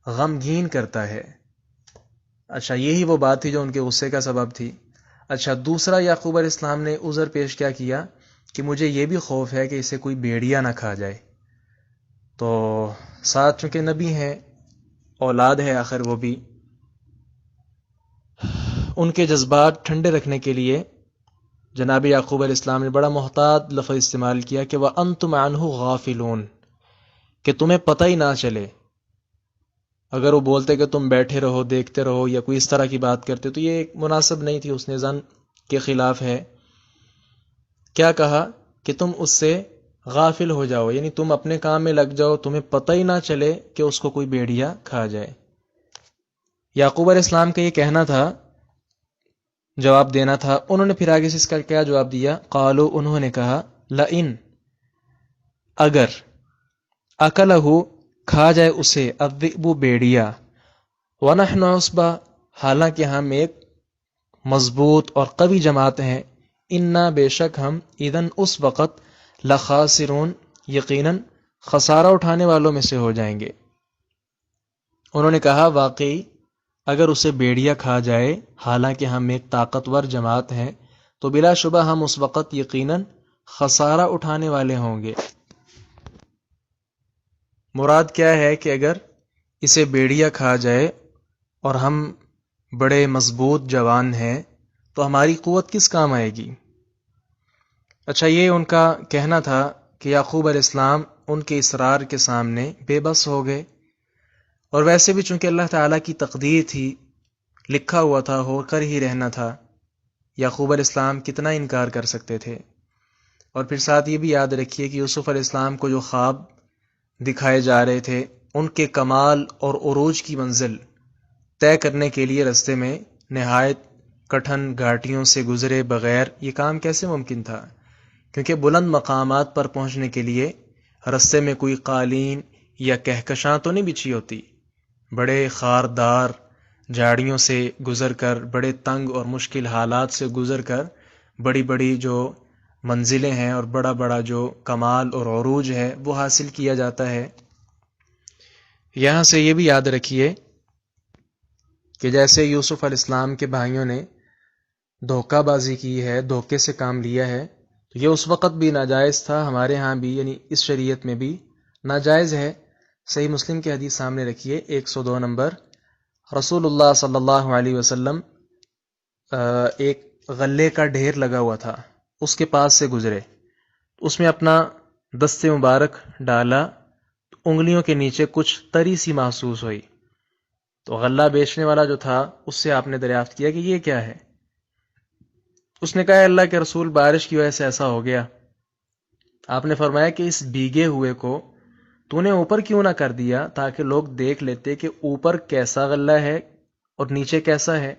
غمگین کرتا ہے. اچھا یہی وہ بات تھی جو ان کے غصے کا سبب تھی. اچھا دوسرا یعقوب علیہ السلام نے عذر پیش کیا کہ مجھے یہ بھی خوف ہے کہ اسے کوئی بھیڑیا نہ کھا جائے. تو ساتھ چونکہ نبی ہیں، اولاد ہے آخر وہ بھی، ان کے جذبات ٹھنڈے رکھنے کے لیے جناب یعقوب علیہ السلام نے بڑا محتاط لفظ استعمال کیا کہ وَأَنْتُمْ عَنْهُ غَافِلُونَ، کہ تمہیں پتہ ہی نہ چلے. اگر وہ بولتے کہ تم بیٹھے رہو دیکھتے رہو یا کوئی اس طرح کی بات کرتے تو یہ مناسب نہیں تھی، اس نے زن کے خلاف ہے. کیا کہا کہ تم اس سے غافل ہو جاؤ، یعنی تم اپنے کام میں لگ جاؤ، تمہیں پتہ ہی نہ چلے کہ اس کو کوئی بھیڑیا کھا جائے. یعقوب علیہ السلام کا یہ کہنا تھا، جواب دینا تھا. انہوں نے پھر آگے سے اس کا کیا جواب دیا؟ قالو، انہوں نے کہا، لئن اگر، اکلہ کھا جائے اسے، الذئب بھیڑیا، ونحن عصبہ حالانکہ ہم ایک مضبوط اور قوی جماعت ہیں، انا بے شک ہم، اذن اس وقت، لخاسرون یقیناً خسارہ اٹھانے والوں میں سے ہو جائیں گے. انہوں نے کہا واقعی اگر اسے بھیڑیا کھا جائے حالانکہ ہم ایک طاقتور جماعت ہیں تو بلا شبہ ہم اس وقت یقیناً خسارہ اٹھانے والے ہوں گے. مراد کیا ہے کہ اگر اسے بھیڑیا کھا جائے اور ہم بڑے مضبوط جوان ہیں تو ہماری قوت کس کام آئے گی؟ اچھا یہ ان کا کہنا تھا کہ یعقوب علیہ السلام ان کے اصرار کے سامنے بے بس ہو گئے، اور ویسے بھی چونکہ اللہ تعالیٰ کی تقدیر تھی، لکھا ہوا تھا، ہو کر ہی رہنا تھا، یعقوب علیہ السلام کتنا انکار کر سکتے تھے. اور پھر ساتھ یہ بھی یاد رکھیے کہ یوسف علیہ السلام کو جو خواب دکھائے جا رہے تھے، ان کے کمال اور عروج کی منزل طے کرنے کے لیے رستے میں نہایت کٹھن گھاٹیوں سے گزرے بغیر یہ کام کیسے ممکن تھا؟ کیونکہ بلند مقامات پر پہنچنے کے لیے رستے میں کوئی قالین یا کہکشاں تو نہیں بچھی ہوتی، بڑے خاردار جھاڑیوں سے گزر کر، بڑے تنگ اور مشکل حالات سے گزر کر بڑی بڑی جو منزلیں ہیں اور بڑا بڑا جو کمال اور عروج ہے وہ حاصل کیا جاتا ہے۔ یہاں سے یہ بھی یاد رکھیے کہ جیسے یوسف علیہ السلام کے بھائیوں نے دھوکہ بازی کی ہے، دھوکے سے کام لیا ہے، تو یہ اس وقت بھی ناجائز تھا، ہمارے ہاں بھی یعنی اس شریعت میں بھی ناجائز ہے۔ صحیح مسلم کی حدیث سامنے رکھیے 102 نمبر، رسول اللہ صلی اللہ علیہ وسلم ایک غلے کا ڈھیر لگا ہوا تھا، اس کے پاس سے گزرے، اس میں اپنا دست مبارک ڈالا، انگلیوں کے نیچے کچھ تری سی محسوس ہوئی، تو غلہ بیچنے والا جو تھا اس سے آپ نے دریافت کیا کہ یہ کیا ہے؟ اس نے کہا اللہ کے رسول بارش کی وجہ سے ایسا ہو گیا۔ آپ نے فرمایا کہ اس بھیگے ہوئے کو تو نے اوپر کیوں نہ کر دیا تاکہ لوگ دیکھ لیتے کہ اوپر کیسا غلہ ہے اور نیچے کیسا ہے۔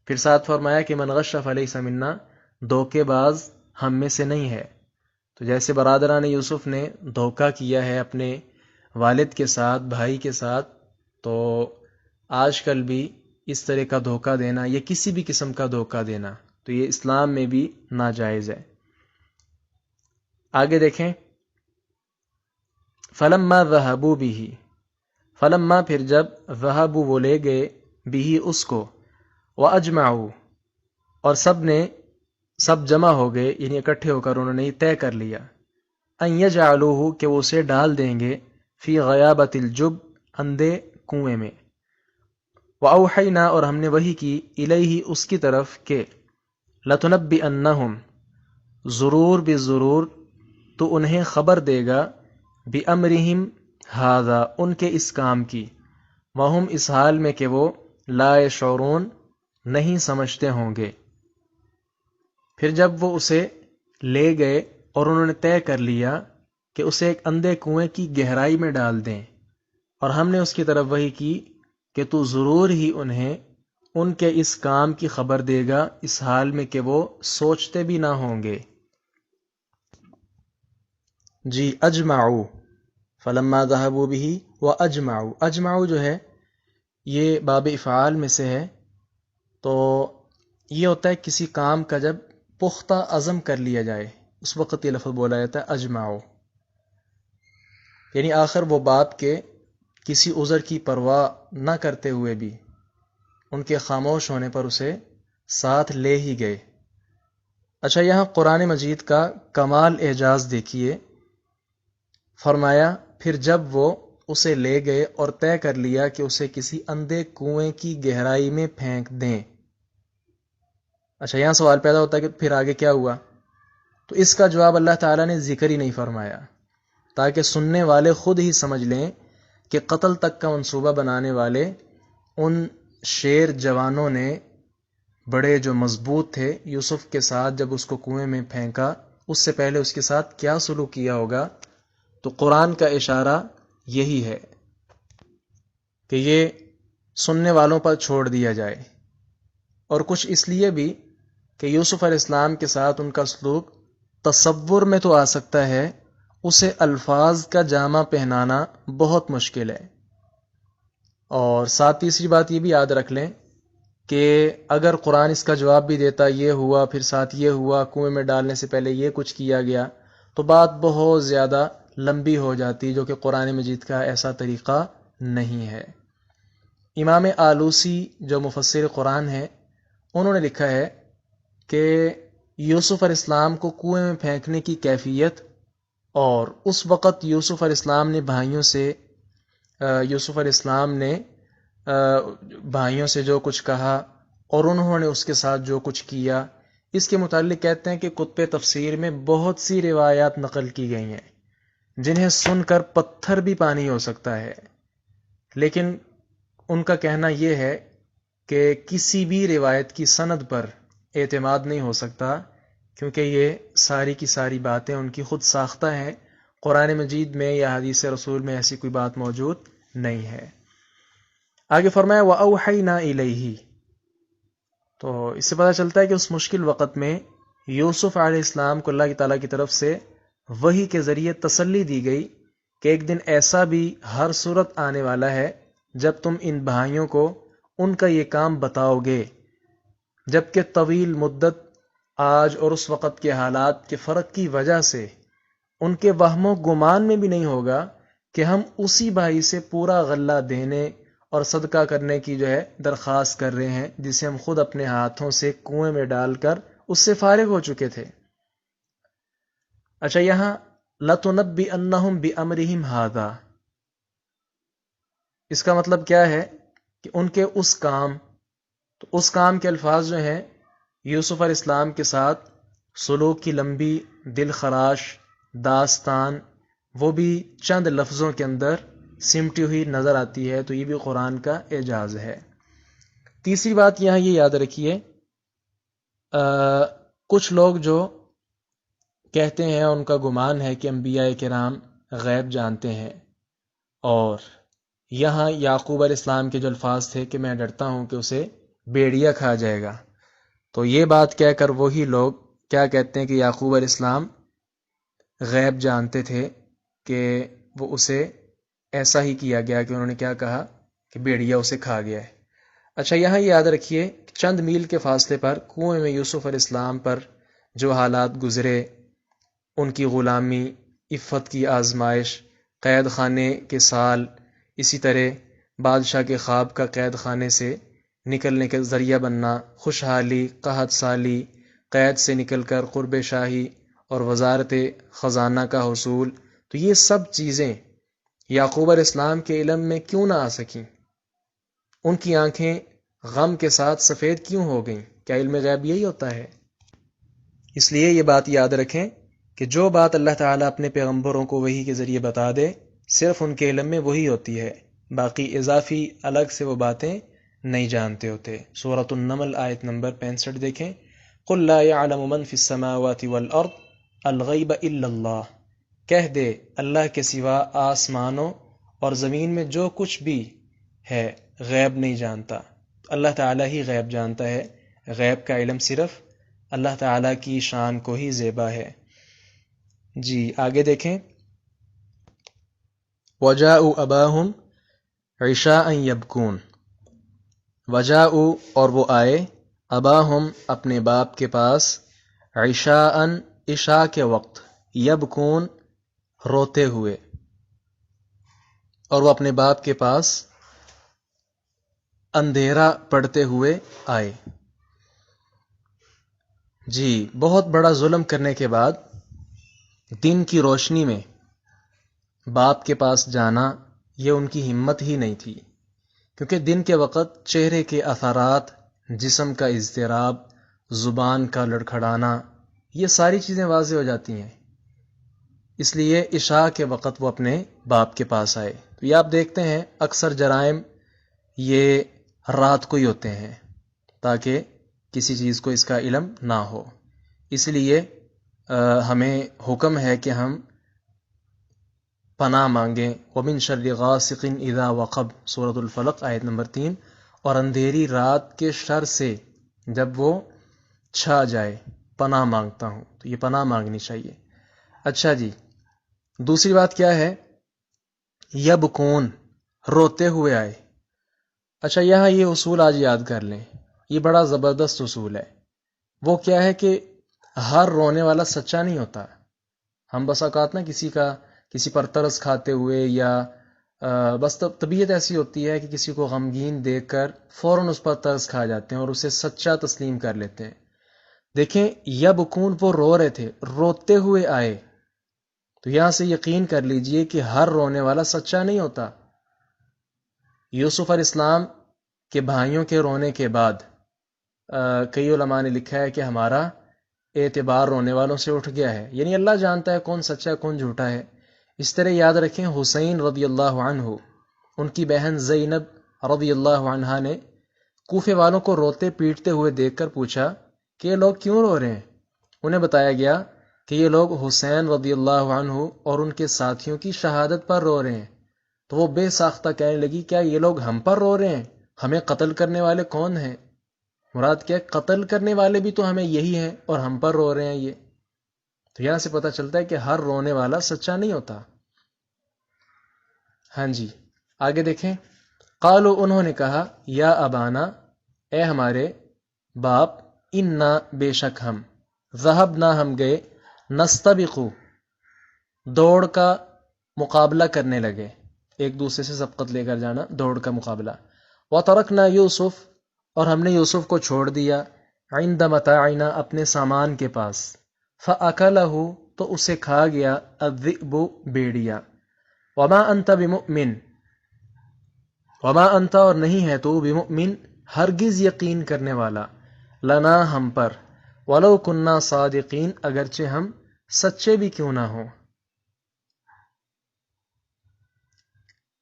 پھر ساتھ فرمایا کہ من غش فلیس منا، دھوکے باز ہم میں سے نہیں ہے۔ تو جیسے برادران یوسف نے دھوکہ کیا ہے اپنے والد کے ساتھ، بھائی کے ساتھ، تو آج کل بھی اس طرح کا دھوکہ دینا یا کسی بھی قسم کا دھوکہ دینا تو یہ اسلام میں بھی ناجائز ہے۔ آگے دیکھیں، فلما ذهبوا به، فلما پھر جب ذهبوا وہ لے گئے به اس کو، واجمعوا اور سب جمع ہو گئے، یعنی اکٹھے ہو کر انہوں نے طے کر لیا، ان یجعلوه کہ وہ اسے ڈال دیں گے، فی غیابۃ الجب اندھے کنویں میں، واوحینا اور ہم نے وحی کی، الیہ اس کی طرف کہ لتنبئنہم ضرور بضرور تو انہیں خبر دے گا، بِأَمْرِهِمْ ھذا ان کے اس کام کی، وہم اس حال میں کہ وہ لا یشعرون نہیں سمجھتے ہوں گے۔ پھر جب وہ اسے لے گئے اور انہوں نے طے کر لیا کہ اسے ایک اندھے کنویں کی گہرائی میں ڈال دیں، اور ہم نے اس کی طرف وحی کی کہ تو ضرور ہی انہیں ان کے اس کام کی خبر دے گا اس حال میں کہ وہ سوچتے بھی نہ ہوں گے۔ جی، اجمعوا، فلما ذهبوا به واجمعوا، اجمعوا جو ہے یہ باب افعال میں سے ہے، تو یہ ہوتا ہے کسی کام کا جب پختہ عزم کر لیا جائے اس وقت یہ لفظ بولا جاتا ہے اجمعوا، یعنی آخر وہ بات کے کسی عذر کی پرواہ نہ کرتے ہوئے بھی ان کے خاموش ہونے پر اسے ساتھ لے ہی گئے۔ اچھا، یہاں قرآن مجید کا کمال اعجاز دیکھیے، فرمایا پھر جب وہ اسے لے گئے اور طے کر لیا کہ اسے کسی اندھے کنویں کی گہرائی میں پھینک دیں۔ اچھا، یہاں سوال پیدا ہوتا ہے کہ پھر آگے کیا ہوا؟ تو اس کا جواب اللہ تعالیٰ نے ذکر ہی نہیں فرمایا تاکہ سننے والے خود ہی سمجھ لیں کہ قتل تک کا منصوبہ بنانے والے ان شیر جوانوں نے بڑے جو مضبوط تھے یوسف کے ساتھ جب اس کو کنویں میں پھینکا، اس سے پہلے اس کے ساتھ کیا سلوک کیا ہوگا؟ تو قرآن کا اشارہ یہی ہے کہ یہ سننے والوں پر چھوڑ دیا جائے، اور کچھ اس لیے بھی کہ یوسف علیہ السلام کے ساتھ ان کا سلوک تصور میں تو آ سکتا ہے، اسے الفاظ کا جامہ پہنانا بہت مشکل ہے۔ اور ساتھ تیسری بات یہ بھی یاد رکھ لیں کہ اگر قرآن اس کا جواب بھی دیتا یہ ہوا پھر ساتھ یہ ہوا، کنویں میں ڈالنے سے پہلے یہ کچھ کیا گیا، تو بات بہت زیادہ لمبی ہو جاتی، جو کہ قرآن مجید کا ایسا طریقہ نہیں ہے۔ امام آلوسی جو مفسر قرآن ہیں، انہوں نے لکھا ہے کہ یوسف علیہ السلام کو کنویں میں پھینکنے کی کیفیت اور اس وقت یوسف علیہ السلام نے بھائیوں سے جو کچھ کہا اور انہوں نے اس کے ساتھ جو کچھ کیا، اس کے متعلق کہتے ہیں کہ کتب تفسیر میں بہت سی روایات نقل کی گئی ہیں جنہیں سن کر پتھر بھی پانی ہو سکتا ہے، لیکن ان کا کہنا یہ ہے کہ کسی بھی روایت کی سند پر اعتماد نہیں ہو سکتا، کیونکہ یہ ساری کی ساری باتیں ان کی خود ساختہ ہیں، قرآن مجید میں یا حدیث رسول میں ایسی کوئی بات موجود نہیں ہے۔ آگے فرمایا وَأَوْحَيْنَا إِلَيْهِ، تو اس سے پتہ چلتا ہے کہ اس مشکل وقت میں یوسف علیہ السلام کو اللہ تعالیٰ کی طرف سے وحی کے ذریعے تسلی دی گئی کہ ایک دن ایسا بھی ہر صورت آنے والا ہے جب تم ان بھائیوں کو ان کا یہ کام بتاؤ گے، جبکہ طویل مدت آج اور اس وقت کے حالات کے فرق کی وجہ سے ان کے وہم و گمان میں بھی نہیں ہوگا کہ ہم اسی بھائی سے پورا غلہ دینے اور صدقہ کرنے کی درخواست کر رہے ہیں جسے ہم خود اپنے ہاتھوں سے کنویں میں ڈال کر اس سے فارغ ہو چکے تھے۔ اچھا، یہاں لَتُنَبِّئَنَّهُمْ بِأَمْرِهِمْ هَذَا، اس کا مطلب کیا ہے کہ ان کے اس کام، تو اس کام کے الفاظ جو ہیں یوسف علیہ السلام کے ساتھ سلوک کی لمبی دل خراش داستان وہ بھی چند لفظوں کے اندر سمٹی ہوئی نظر آتی ہے، تو یہ بھی قرآن کا اعجاز ہے۔ تیسری بات یہاں یہ یاد رکھیے، کچھ لوگ جو کہتے ہیں، ان کا گمان ہے کہ انبیاء کرام غیب جانتے ہیں، اور یہاں یعقوب علیہ السلام کے جو الفاظ تھے کہ میں ڈرتا ہوں کہ اسے بیڑیا کھا جائے گا، تو یہ بات کہہ کر وہی لوگ کیا کہتے ہیں کہ یعقوب علیہ السلام غیب جانتے تھے کہ وہ اسے ایسا ہی کیا گیا کہ انہوں نے کیا کہا کہ بیڑیا اسے کھا گیا ہے۔ اچھا، یہاں یہ یاد رکھیے چند میل کے فاصلے پر کنویں میں یوسف علیہ السلام پر جو حالات گزرے، ان کی غلامی، عفت کی آزمائش، قید خانے کے سال، اسی طرح بادشاہ کے خواب کا قید خانے سے نکلنے کا ذریعہ بننا، خوشحالی، قحط سالی، قید سے نکل کر قرب شاہی اور وزارت خزانہ کا حصول، تو یہ سب چیزیں یعقوب علیہ السلام کے علم میں کیوں نہ آ سکیں؟ ان کی آنکھیں غم کے ساتھ سفید کیوں ہو گئیں؟ کیا علم غیب یہی ہوتا ہے؟ اس لیے یہ بات یاد رکھیں کہ جو بات اللہ تعالیٰ اپنے پیغمبروں کو وحی کے ذریعے بتا دے، صرف ان کے علم میں وہی ہوتی ہے، باقی اضافی الگ سے وہ باتیں نہیں جانتے ہوتے۔ سورۃ النمل آیت نمبر 65 دیکھیں، قُلْ لَا يَعْلَمُ مَنْ فِي السَّمَاوَاتِ وَالْأَرْضِ الْغَيْبَ إِلَّا اللَّهُ، کہہ دے اللہ کے سوا آسمانوں اور زمین میں جو کچھ بھی ہے غیب نہیں جانتا، اللہ تعالیٰ ہی غیب جانتا ہے، غیب کا علم صرف اللہ تعالیٰ کی شان کو ہی زیبا ہے۔ جی آگے دیکھیں، وَجَاءُوا أَبَاهُمْ عِشَاءً يَبْكُونَ، وَجَاءُوا اور وہ آئے، أَبَاهُمْ اپنے باپ کے پاس، عِشَاءً عشاء کے وقت، یبکون روتے ہوئے، اور وہ اپنے باپ کے پاس اندھیرا پڑتے ہوئے آئے۔ جی، بہت بڑا ظلم کرنے کے بعد دن کی روشنی میں باپ کے پاس جانا یہ ان کی ہمت ہی نہیں تھی، کیونکہ دن کے وقت چہرے کے اثرات، جسم کا اضطراب، زبان کا لڑکھڑانا، یہ ساری چیزیں واضح ہو جاتی ہیں، اس لیے عشاء کے وقت وہ اپنے باپ کے پاس آئے۔ تو یہ آپ دیکھتے ہیں اکثر جرائم یہ رات کو ہی ہوتے ہیں تاکہ کسی چیز کو اس کا علم نہ ہو، اس لیے ہمیں حکم ہے کہ ہم پناہ مانگیں، وَمِن شَرِّ غَاسِقٍ اِذَا وَقَبَ، سورۃ الفلق آیت نمبر 3، اور اندھیری رات کے شر سے جب وہ چھا جائے پناہ مانگتا ہوں، تو یہ پناہ مانگنی چاہیے۔ اچھا جی، دوسری بات کیا ہے؟ یبکون روتے ہوئے آئے۔ اچھا، یہاں یہ اصول آج یاد کر لیں، یہ بڑا زبردست اصول ہے۔ وہ کیا ہے کہ ہر رونے والا سچا نہیں ہوتا۔ ہم بس اوقات نا کسی پر ترس کھاتے ہوئے یا بس طبیعت ایسی ہوتی ہے کہ کسی کو غمگین دیکھ کر فوراً اس پر ترس کھا جاتے ہیں اور اسے سچا تسلیم کر لیتے ہیں۔ دیکھیں، یبکون وہ رو رہے تھے، روتے ہوئے آئے، تو یہاں سے یقین کر لیجئے کہ ہر رونے والا سچا نہیں ہوتا۔ یوسف علیہ السلام کے بھائیوں کے رونے کے بعد کئی علماء نے لکھا ہے کہ ہمارا اعتبار رونے والوں سے اٹھ گیا ہے، یعنی اللہ جانتا ہے کون سچا ہے کون جھوٹا ہے۔ اس طرح یاد رکھیں، حسین رضی اللہ عنہ، ان کی بہن زینب رضی اللہ عنہا نے کوفے والوں کو روتے پیٹتے ہوئے دیکھ کر پوچھا کہ یہ لوگ کیوں رو رہے ہیں؟ انہیں بتایا گیا کہ یہ لوگ حسین رضی اللہ عنہ اور ان کے ساتھیوں کی شہادت پر رو رہے ہیں۔ تو وہ بے ساختہ کہنے لگی، کیا یہ لوگ ہم پر رو رہے ہیں؟ ہمیں قتل کرنے والے کون ہیں؟ مراد کیا؟ قتل کرنے والے بھی تو ہمیں یہی ہیں اور ہم پر رو رہے ہیں یہ۔ تو یہاں سے پتہ چلتا ہے کہ ہر رونے والا سچا نہیں ہوتا۔ ہاں جی، آگے دیکھیں، قالو انہوں نے کہا یا ابانا اے ہمارے باپ انا بے شک ہم ذہبنا ہم گئے نستبقو دوڑ کا مقابلہ کرنے لگے ایک دوسرے سے سبقت لے کر جانا دوڑ کا مقابلہ وترکنا یوسف اور ہم نے یوسف کو چھوڑ دیا عند متاعنا اپنے سامان کے پاس فاکلہ تو اسے کھا گیا الذئب بھیڑیا وما انت بمؤمن وما انت اور نہیں ہے تو بمؤمن ہرگز یقین کرنے والا لنا ہم پر ولو کننا صادقین اگرچہ ہم سچے بھی کیوں نہ ہوں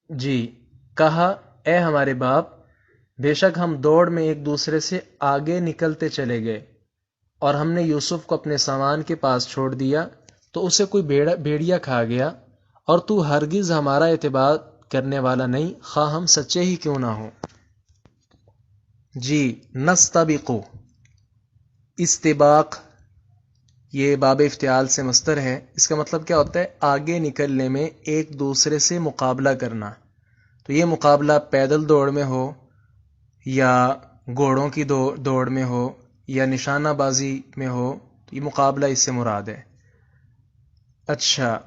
جی کہا اے ہمارے باپ بے شک ہم دوڑ میں ایک دوسرے سے آگے نکلتے چلے گئے اور ہم نے یوسف کو اپنے سامان کے پاس چھوڑ دیا تو اسے کوئی بھیڑیا کھا گیا اور تو ہرگز ہمارا اعتبار کرنے والا نہیں خواہ ہم سچے ہی کیوں نہ ہوں جی نستبقو استباق یہ باب افتعال سے مصدر ہے اس کا مطلب کیا ہوتا ہے آگے نکلنے میں ایک دوسرے سے مقابلہ کرنا تو یہ مقابلہ پیدل دوڑ میں ہو یا گھوڑوں کی دوڑ میں ہو یا نشانہ بازی میں ہو تو یہ مقابلہ اس سے مراد ہے اچھا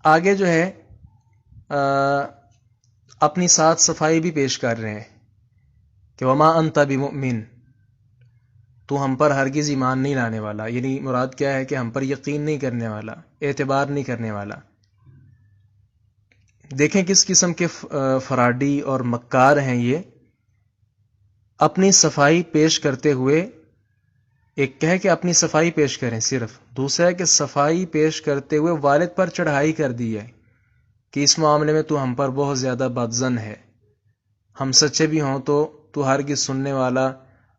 آگے جو ہے اپنی صاف صفائی بھی پیش کر رہے ہیں کہ وما انت بمؤمن تو ہم پر ہرگز ایمان نہیں لانے والا یعنی مراد کیا ہے کہ ہم پر یقین نہیں کرنے والا اعتبار نہیں کرنے والا دیکھیں کس قسم کے فراڈی اور مکار ہیں یہ اپنی صفائی پیش کرتے ہوئے ایک کہے کہ اپنی صفائی پیش کریں صرف دوسرا ہے کہ صفائی پیش کرتے ہوئے والد پر چڑھائی کر دی ہے کہ اس معاملے میں تو ہم پر بہت زیادہ بدظن ہے ہم سچے بھی ہوں تو ہرگز سننے والا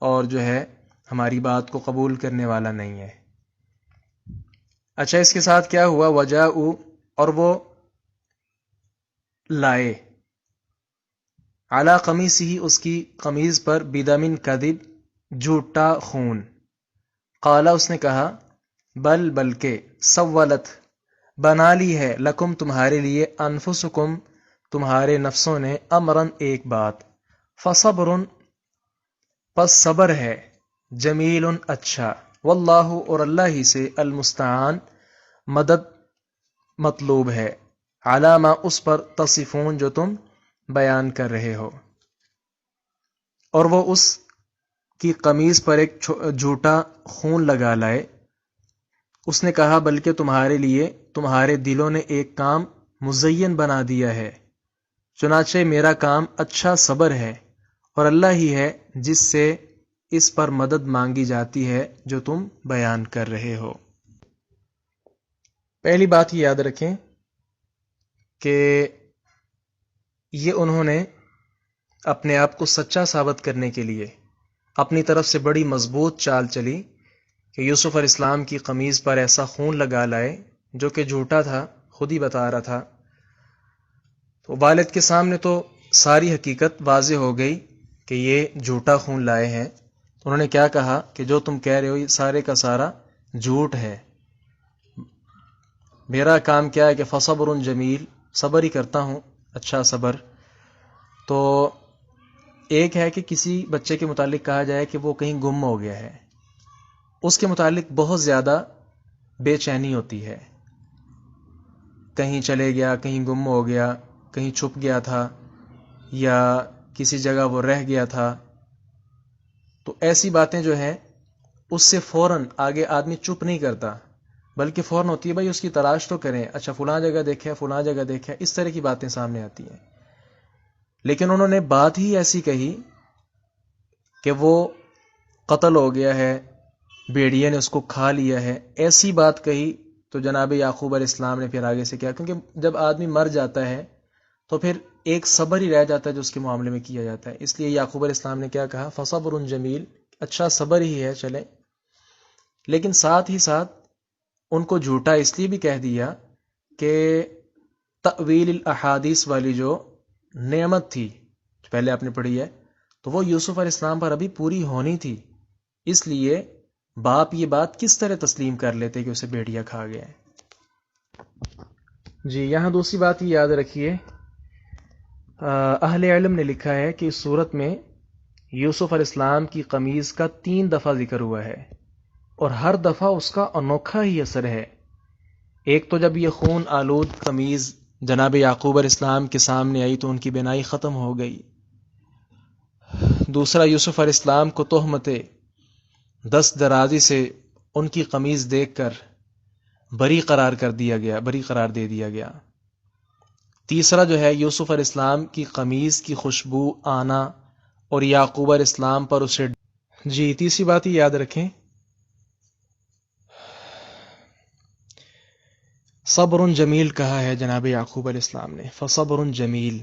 اور جو ہے ہماری بات کو قبول کرنے والا نہیں ہے اچھا اس کے ساتھ کیا ہوا وجاؤ اور وہ لائے علی قمیصہ اس کی قمیض پر بدم کذب جھوٹا خون قالا اس نے کہا بلکہ سولت بنا لی ہے لکم تمہارے لیے انفسکم تمہارے نفسوں نے امرن ایک بات فصبر پس صبر ہے جمیل اچھا واللہ اور اللہ ہی سے المستعان مدد مطلوب ہے علی ما اس پر تصفون جو تم بیان کر رہے ہو اور وہ اس کی قمیض پر ایک جھوٹا خون لگا لائے اس نے کہا بلکہ تمہارے لیے تمہارے دلوں نے ایک کام مزین بنا دیا ہے چنانچہ میرا کام اچھا صبر ہے اور اللہ ہی ہے جس سے اس پر مدد مانگی جاتی ہے جو تم بیان کر رہے ہو پہلی بات یہ یاد رکھیں کہ یہ انہوں نے اپنے آپ کو سچا ثابت کرنے کے لیے اپنی طرف سے بڑی مضبوط چال چلی کہ یوسف علیہ السلام کی قمیض پر ایسا خون لگا لائے جو کہ جھوٹا تھا خود ہی بتا رہا تھا تو والد کے سامنے تو ساری حقیقت واضح ہو گئی کہ یہ جھوٹا خون لائے ہیں تو انہوں نے کیا کہا کہ جو تم کہہ رہے ہو یہ سارے کا سارا جھوٹ ہے میرا کام کیا ہے کہ فصبر جمیل صبر ہی کرتا ہوں اچھا صبر تو ایک ہے کہ کسی بچے کے متعلق کہا جائے کہ وہ کہیں گم ہو گیا ہے اس کے متعلق بہت زیادہ بے چینی ہوتی ہے کہیں چلے گیا کہیں گم ہو گیا کہیں چھپ گیا تھا یا کسی جگہ وہ رہ گیا تھا تو ایسی باتیں جو ہیں اس سے فوراً آگے آدمی چپ نہیں کرتا بلکہ فوراً ہوتی ہے بھائی اس کی تلاش تو کریں اچھا فلاں جگہ دیکھے فلاں جگہ دیکھے اس طرح کی باتیں سامنے آتی ہیں لیکن انہوں نے بات ہی ایسی کہی کہ وہ قتل ہو گیا ہے بھیڑیے نے اس کو کھا لیا ہے ایسی بات کہی تو جناب یعقوب علیہ السلام نے پھر آگے سے کیا کیونکہ جب آدمی مر جاتا ہے تو پھر ایک صبر ہی رہ جاتا ہے جو اس کے معاملے میں کیا جاتا ہے اس لیے یعقوب علیہ السلام نے کیا کہا فصبر جمیل اچھا صبر ہی ہے چلے لیکن ساتھ ہی ساتھ ان کو جھوٹا اس لیے بھی کہہ دیا کہ تأویل الاحادیث والی جو نعمت تھی پہلے آپ نے پڑھی ہے تو وہ یوسف علیہ السلام پر ابھی پوری ہونی تھی اس لیے باپ یہ بات کس طرح تسلیم کر لیتے کہ اسے بھیڑیا کھا گیا ہے جی یہاں دوسری بات یہ یاد رکھیے اہل علم نے لکھا ہے کہ اس صورت میں یوسف علیہ السلام کی قمیض کا 3 دفعہ ذکر ہوا ہے، اور ہر دفعہ اس کا انوکھا ہی اثر ہے۔ ایک تو جب یہ خون آلود قمیض جناب یعقوب علیہ السلام کے سامنے آئی تو ان کی بینائی ختم ہو گئی۔ دوسرا، یوسف علیہ السلام کو تہمت دست درازی سے ان کی قمیض دیکھ کر بری قرار دے دیا گیا۔ تیسرا جو ہے، یوسف علیہ السلام کی قمیض کی خوشبو آنا اور یعقوب علیہ السلام پر اسے تیسری بات ہی یاد رکھیں، صبر جمیل کہا ہے جناب یعقوب علیہ السلام نے، فصبر جمیل،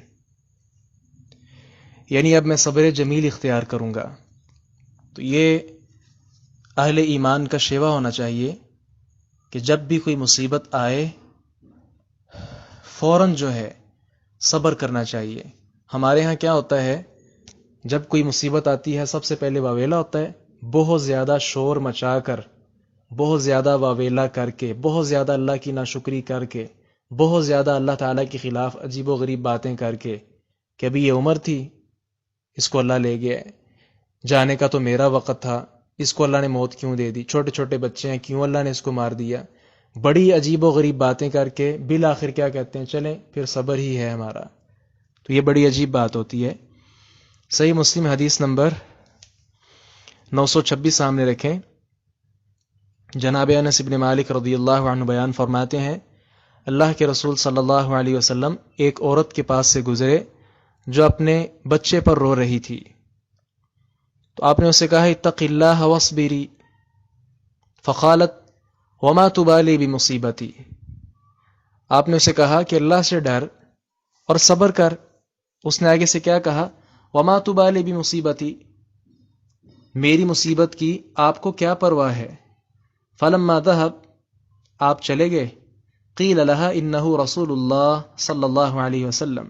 یعنی اب میں صبر جمیل اختیار کروں گا۔ تو یہ اہل ایمان کا شیوا ہونا چاہیے کہ جب بھی کوئی مصیبت آئے فوراً جو ہے صبر کرنا چاہیے۔ ہمارے ہاں کیا ہوتا ہے، جب کوئی مصیبت آتی ہے سب سے پہلے واویلا ہوتا ہے، بہت زیادہ شور مچا کر، بہت زیادہ واویلا کر کے، بہت زیادہ اللہ کی ناشکری کر کے، بہت زیادہ اللہ تعالیٰ کے خلاف عجیب و غریب باتیں کر کے کہ ابھی یہ عمر تھی، اس کو اللہ لے گیا، جانے کا تو میرا وقت تھا، اس کو اللہ نے موت کیوں دے دی، چھوٹے چھوٹے بچے ہیں کیوں اللہ نے اس کو مار دیا، بڑی عجیب و غریب باتیں کر کے بالآخر کیا کہتے ہیں، چلیں پھر صبر ہی ہے ہمارا۔ تو یہ بڑی عجیب بات ہوتی ہے۔ صحیح مسلم حدیث نمبر 926 سامنے رکھیں، جناب انس بن مالک رضی اللہ عنہ بیان فرماتے ہیں، اللہ کے رسول صلی اللہ علیہ وسلم ایک عورت کے پاس سے گزرے جو اپنے بچے پر رو رہی تھی، تو آپ نے اسے کہا اتق اللہ واصبری، فقالت وما تبالی بمصیبتی، آپ نے اسے کہا کہ اللہ سے ڈر اور صبر کر۔ اس نے آگے سے کیا کہا، وما تبالی بمصیبتی، میری مصیبت کی آپ کو کیا پرواہ ہے۔ فلما ذهب، آپ چلے گئے، قیل لها انه رسول اللہ صلی اللہ علیہ وسلم،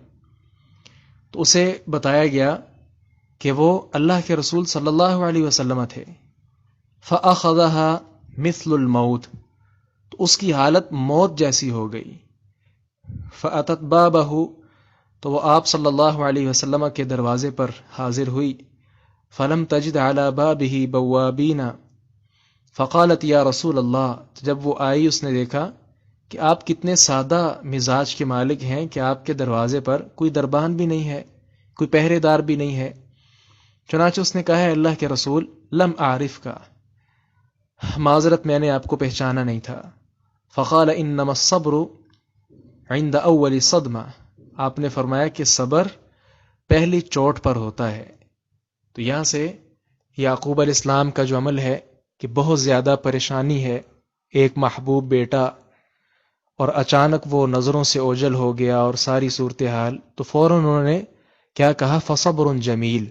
تو اسے بتایا گیا کہ وہ اللہ کے رسول صلی اللہ علیہ وسلم تھے۔ فأخذها مثل الموت، تو اس کی حالت موت جیسی ہو گئی۔ فأتت بابہ، تو وہ آپ صلی اللہ علیہ وسلم کے دروازے پر حاضر ہوئی۔ فلم تجد علی بابہ بوابین، فقالت یا رسول اللہ، جب وہ آئی اس نے دیکھا کہ آپ کتنے سادہ مزاج کے مالک ہیں کہ آپ کے دروازے پر کوئی دربان بھی نہیں ہے، کوئی پہرے دار بھی نہیں ہے۔ چنانچہ اس نے کہا ہے اللہ کے رسول، لم اعرف کا، معذرت میں نے آپ کو پہچانا نہیں تھا۔ فقال انما الصبر عند اول صدمہ، آپ نے فرمایا کہ صبر پہلی چوٹ پر ہوتا ہے۔ تو یہاں سے یعقوب علیہ السلام کا جو عمل ہے کہ بہت زیادہ پریشانی ہے، ایک محبوب بیٹا، اور اچانک وہ نظروں سے اوجھل ہو گیا اور ساری صورتحال، تو فوراً انہوں نے کیا کہا، فصبر جمیل۔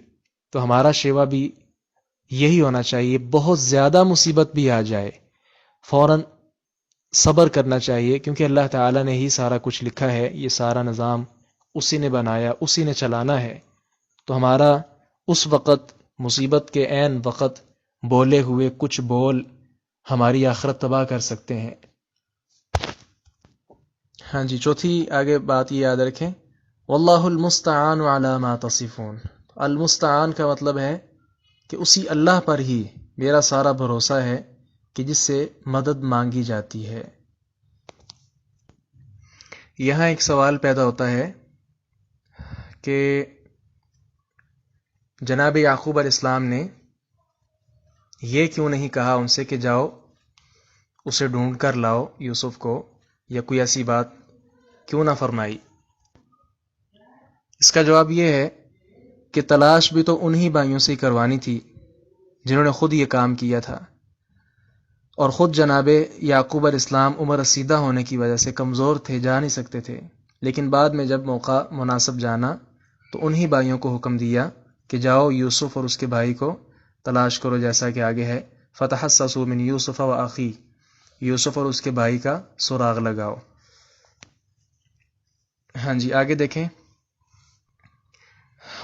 تو ہمارا شیوا بھی یہی ہونا چاہیے، بہت زیادہ مصیبت بھی آ جائے فوراً صبر کرنا چاہیے، کیونکہ اللہ تعالیٰ نے ہی سارا کچھ لکھا ہے، یہ سارا نظام اسی نے بنایا، اسی نے چلانا ہے۔ تو ہمارا اس وقت، مصیبت کے عین وقت بولے ہوئے کچھ بول ہماری آخرت تباہ کر سکتے ہیں۔ ہاں جی، چوتھی آگے بات یہ یاد رکھیں، واللہ المستعان علی ما تصفون۔ المستعان کا مطلب ہے کہ اسی اللہ پر ہی میرا سارا بھروسہ ہے کہ جس سے مدد مانگی جاتی ہے۔ یہاں ایک سوال پیدا ہوتا ہے کہ جناب یعقوب علیہ السلام نے یہ کیوں نہیں کہا ان سے کہ جاؤ اسے ڈھونڈ کر لاؤ یوسف کو، یا کوئی ایسی بات کیوں نہ فرمائی؟ اس کا جواب یہ ہے کہ تلاش بھی تو انہی بھائیوں سے کروانی تھی جنہوں نے خود یہ کام کیا تھا، اور خود جناب یعقوب علیہ السلام عمر رسیدہ ہونے کی وجہ سے کمزور تھے، جا نہیں سکتے تھے، لیکن بعد میں جب موقع مناسب جانا تو انہی بھائیوں کو حکم دیا کہ جاؤ یوسف اور اس کے بھائی کو تلاش کرو، جیسا کہ آگے ہے، فتحسسوا من یوسف و اخی، یوسف اور اس کے بھائی کا سراغ لگاؤ۔ ہاں جی، آگے دیکھیں،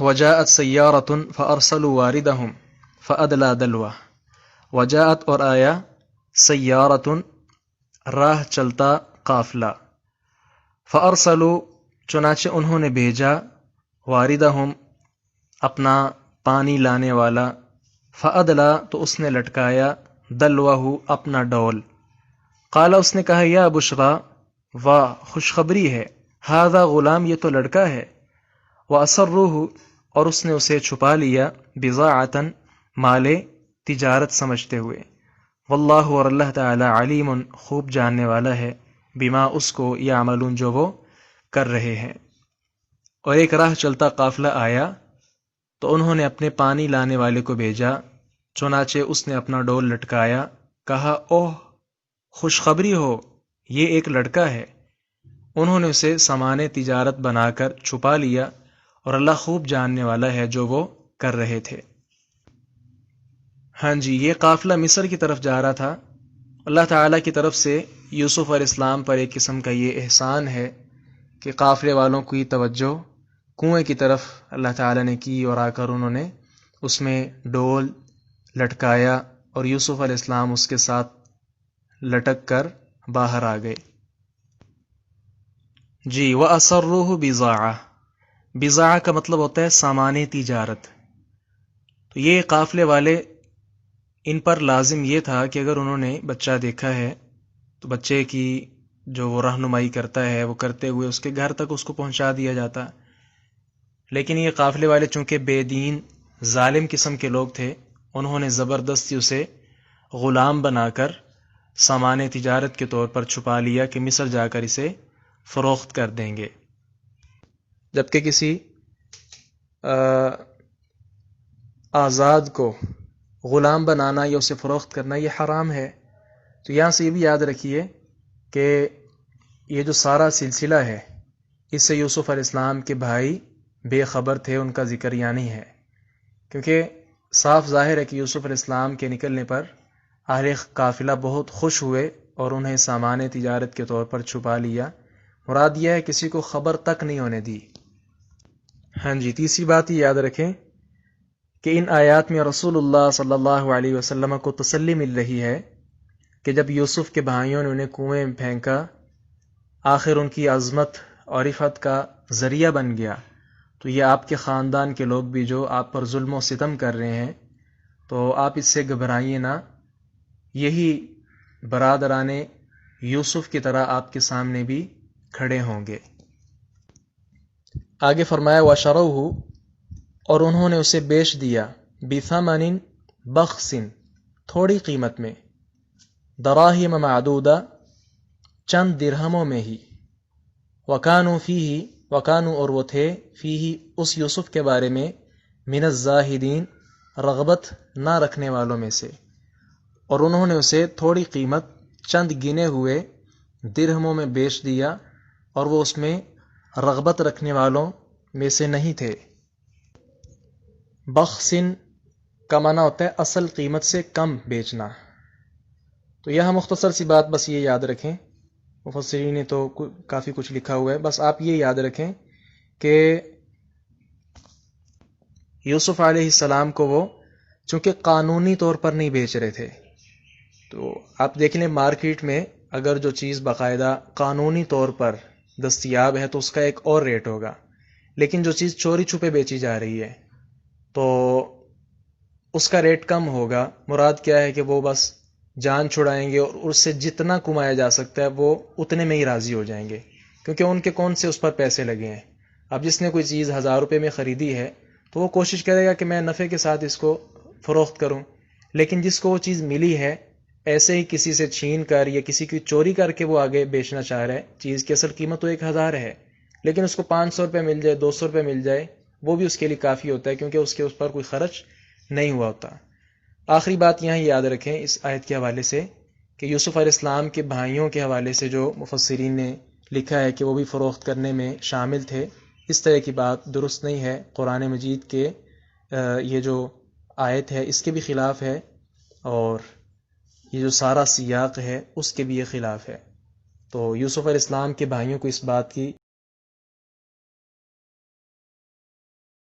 وجاءت سیارۃ فارسلوا واردہم فادلی دلوہ، وجاءت اور آیا، سیارۃ راہ چلتا قافلہ، فارسلوا چنانچہ انہوں نے بھیجا، واردہم اپنا پانی لانے والا، فادلا تو اس نے لٹکایا، دلوہ اپنا ڈول، قال اس نے کہا یا بشرا واہ خوشخبری ہے، ھذا غلام یہ تو لڑکا ہے، واسروہ اور اس نے اسے چھپا لیا، بضاعتن مال تجارت سمجھتے ہوئے، واللہ اور اللہ تعالی علیم خوب جاننے والا ہے، بما اس کو یعملون جو وہ کر رہے ہیں۔ اور ایک راہ چلتا قافلہ آیا تو انہوں نے اپنے پانی لانے والے کو بھیجا، چنانچہ اس نے اپنا ڈول لٹکایا، کہا اوہ خوشخبری ہو، یہ ایک لڑکا ہے۔ انہوں نے اسے سامان تجارت بنا کر چھپا لیا، اور اللہ خوب جاننے والا ہے جو وہ کر رہے تھے۔ ہاں جی، یہ قافلہ مصر کی طرف جا رہا تھا۔ اللہ تعالیٰ کی طرف سے یوسف علیہ السلام پر ایک قسم کا یہ احسان ہے کہ قافلے والوں کی توجہ کنویں کی طرف اللہ تعالیٰ نے کی، اور آ کر انہوں نے اس میں ڈول لٹکایا، اور یوسف علیہ السلام اس کے ساتھ لٹک کر باہر آ گئے۔ جی، وَأَسَرُّوهُ بِضَاعَةً، بضاعہ کا مطلب ہوتا ہے سامان تجارت۔ تو یہ قافلے والے، ان پر لازم یہ تھا کہ اگر انہوں نے بچہ دیکھا ہے تو بچے کی جو وہ رہنمائی کرتا ہے وہ کرتے ہوئے اس کے گھر تک اس کو پہنچا دیا جاتا، لیکن یہ قافلے والے چونکہ بے دین ظالم قسم کے لوگ تھے، انہوں نے زبردستی اسے غلام بنا کر سامان تجارت کے طور پر چھپا لیا کہ مصر جا کر اسے فروخت کر دیں گے، جبکہ کسی آزاد کو غلام بنانا یا اسے فروخت کرنا یہ حرام ہے۔ تو یہاں سے یہ بھی یاد رکھیے کہ یہ جو سارا سلسلہ ہے اس سے یوسف علیہ السلام کے بھائی بے خبر تھے، ان کا ذکر یہاں نہیں ہے، کیونکہ صاف ظاہر ہے کہ یوسف علیہ السلام کے نکلنے پر اہل قافلہ بہت خوش ہوئے اور انہیں سامان تجارت کے طور پر چھپا لیا۔ مراد یہ ہے کسی کو خبر تک نہیں ہونے دی۔ ہاں جی، تیسری بات یہ یاد رکھیں کہ ان آیات میں رسول اللہ صلی اللہ علیہ وسلم کو تسلی مل رہی ہے کہ جب یوسف کے بھائیوں نے انہیں کنویں میں پھینکا، آخر ان کی عظمت اور عفت کا ذریعہ بن گیا، تو یہ آپ کے خاندان کے لوگ بھی جو آپ پر ظلم و ستم کر رہے ہیں، تو آپ اس سے گھبرائیے نہ، یہی برادران یوسف کی طرح آپ کے سامنے بھی کھڑے ہوں گے۔ آگے فرمایا وَشَرَوْهُ اور انہوں نے اسے بیچ دیا، بِثَمَنٍ بَخْسٍ تھوڑی قیمت میں، دراہم معدودہ چند درہموں میں ہی، وَكَانُوا فِيهِ وَكَانُوا اور وہ تھے فِيهِ اس یوسف کے بارے میں، مِنَ الزَّاہِدِينَ رغبت نہ رکھنے والوں میں سے، اور انہوں نے اسے تھوڑی قیمت چند گنے ہوئے درہموں میں بیچ دیا، اور وہ اس میں رغبت رکھنے والوں میں سے نہیں تھے۔ بخسن کا معنی ہوتا ہے اصل قیمت سے کم بیچنا۔ تو یہاں مختصر سی بات بس یہ یاد رکھیں، مفسرین نے تو کافی کچھ لکھا ہوا ہے، بس آپ یہ یاد رکھیں کہ یوسف علیہ السلام کو وہ چونکہ قانونی طور پر نہیں بیچ رہے تھے، تو آپ دیکھ لیں مارکیٹ میں اگر جو چیز باقاعدہ قانونی طور پر دستیاب ہے تو اس کا ایک اور ریٹ ہوگا، لیکن جو چیز چوری چھپے بیچی جا رہی ہے تو اس کا ریٹ کم ہوگا۔ مراد کیا ہے کہ وہ بس جان چھڑائیں گے اور اس سے جتنا کمایا جا سکتا ہے وہ اتنے میں ہی راضی ہو جائیں گے، کیونکہ ان کے کون سے اس پر پیسے لگے ہیں۔ اب جس نے کوئی چیز 1000 روپے میں خریدی ہے تو وہ کوشش کرے گا کہ میں نفع کے ساتھ اس کو فروخت کروں، لیکن جس کو وہ چیز ملی ہے ایسے ہی کسی سے چھین کر یا کسی کی چوری کر کے وہ آگے بیچنا چاہ رہا ہے، چیز کی اصل قیمت تو 1000 ہے، لیکن اس کو 500 روپے مل جائے، 200 روپے مل جائے، وہ بھی اس کے لیے کافی ہوتا ہے، کیونکہ اس پر کوئی خرچ نہیں ہوا ہوتا۔ آخری بات یہاں یاد رکھیں اس آیت کے حوالے سے کہ یوسف علیہ السلام کے بھائیوں کے حوالے سے جو مفسرین نے لکھا ہے کہ وہ بھی فروخت کرنے میں شامل تھے، اس طرح کی بات درست نہیں ہے۔ قرآن مجید کے یہ جو آیت ہے اس کے بھی خلاف ہے، اور یہ جو سارا سیاق ہے اس کے بھی یہ خلاف ہے۔ تو یوسف علیہ السلام کے بھائیوں کو اس بات کی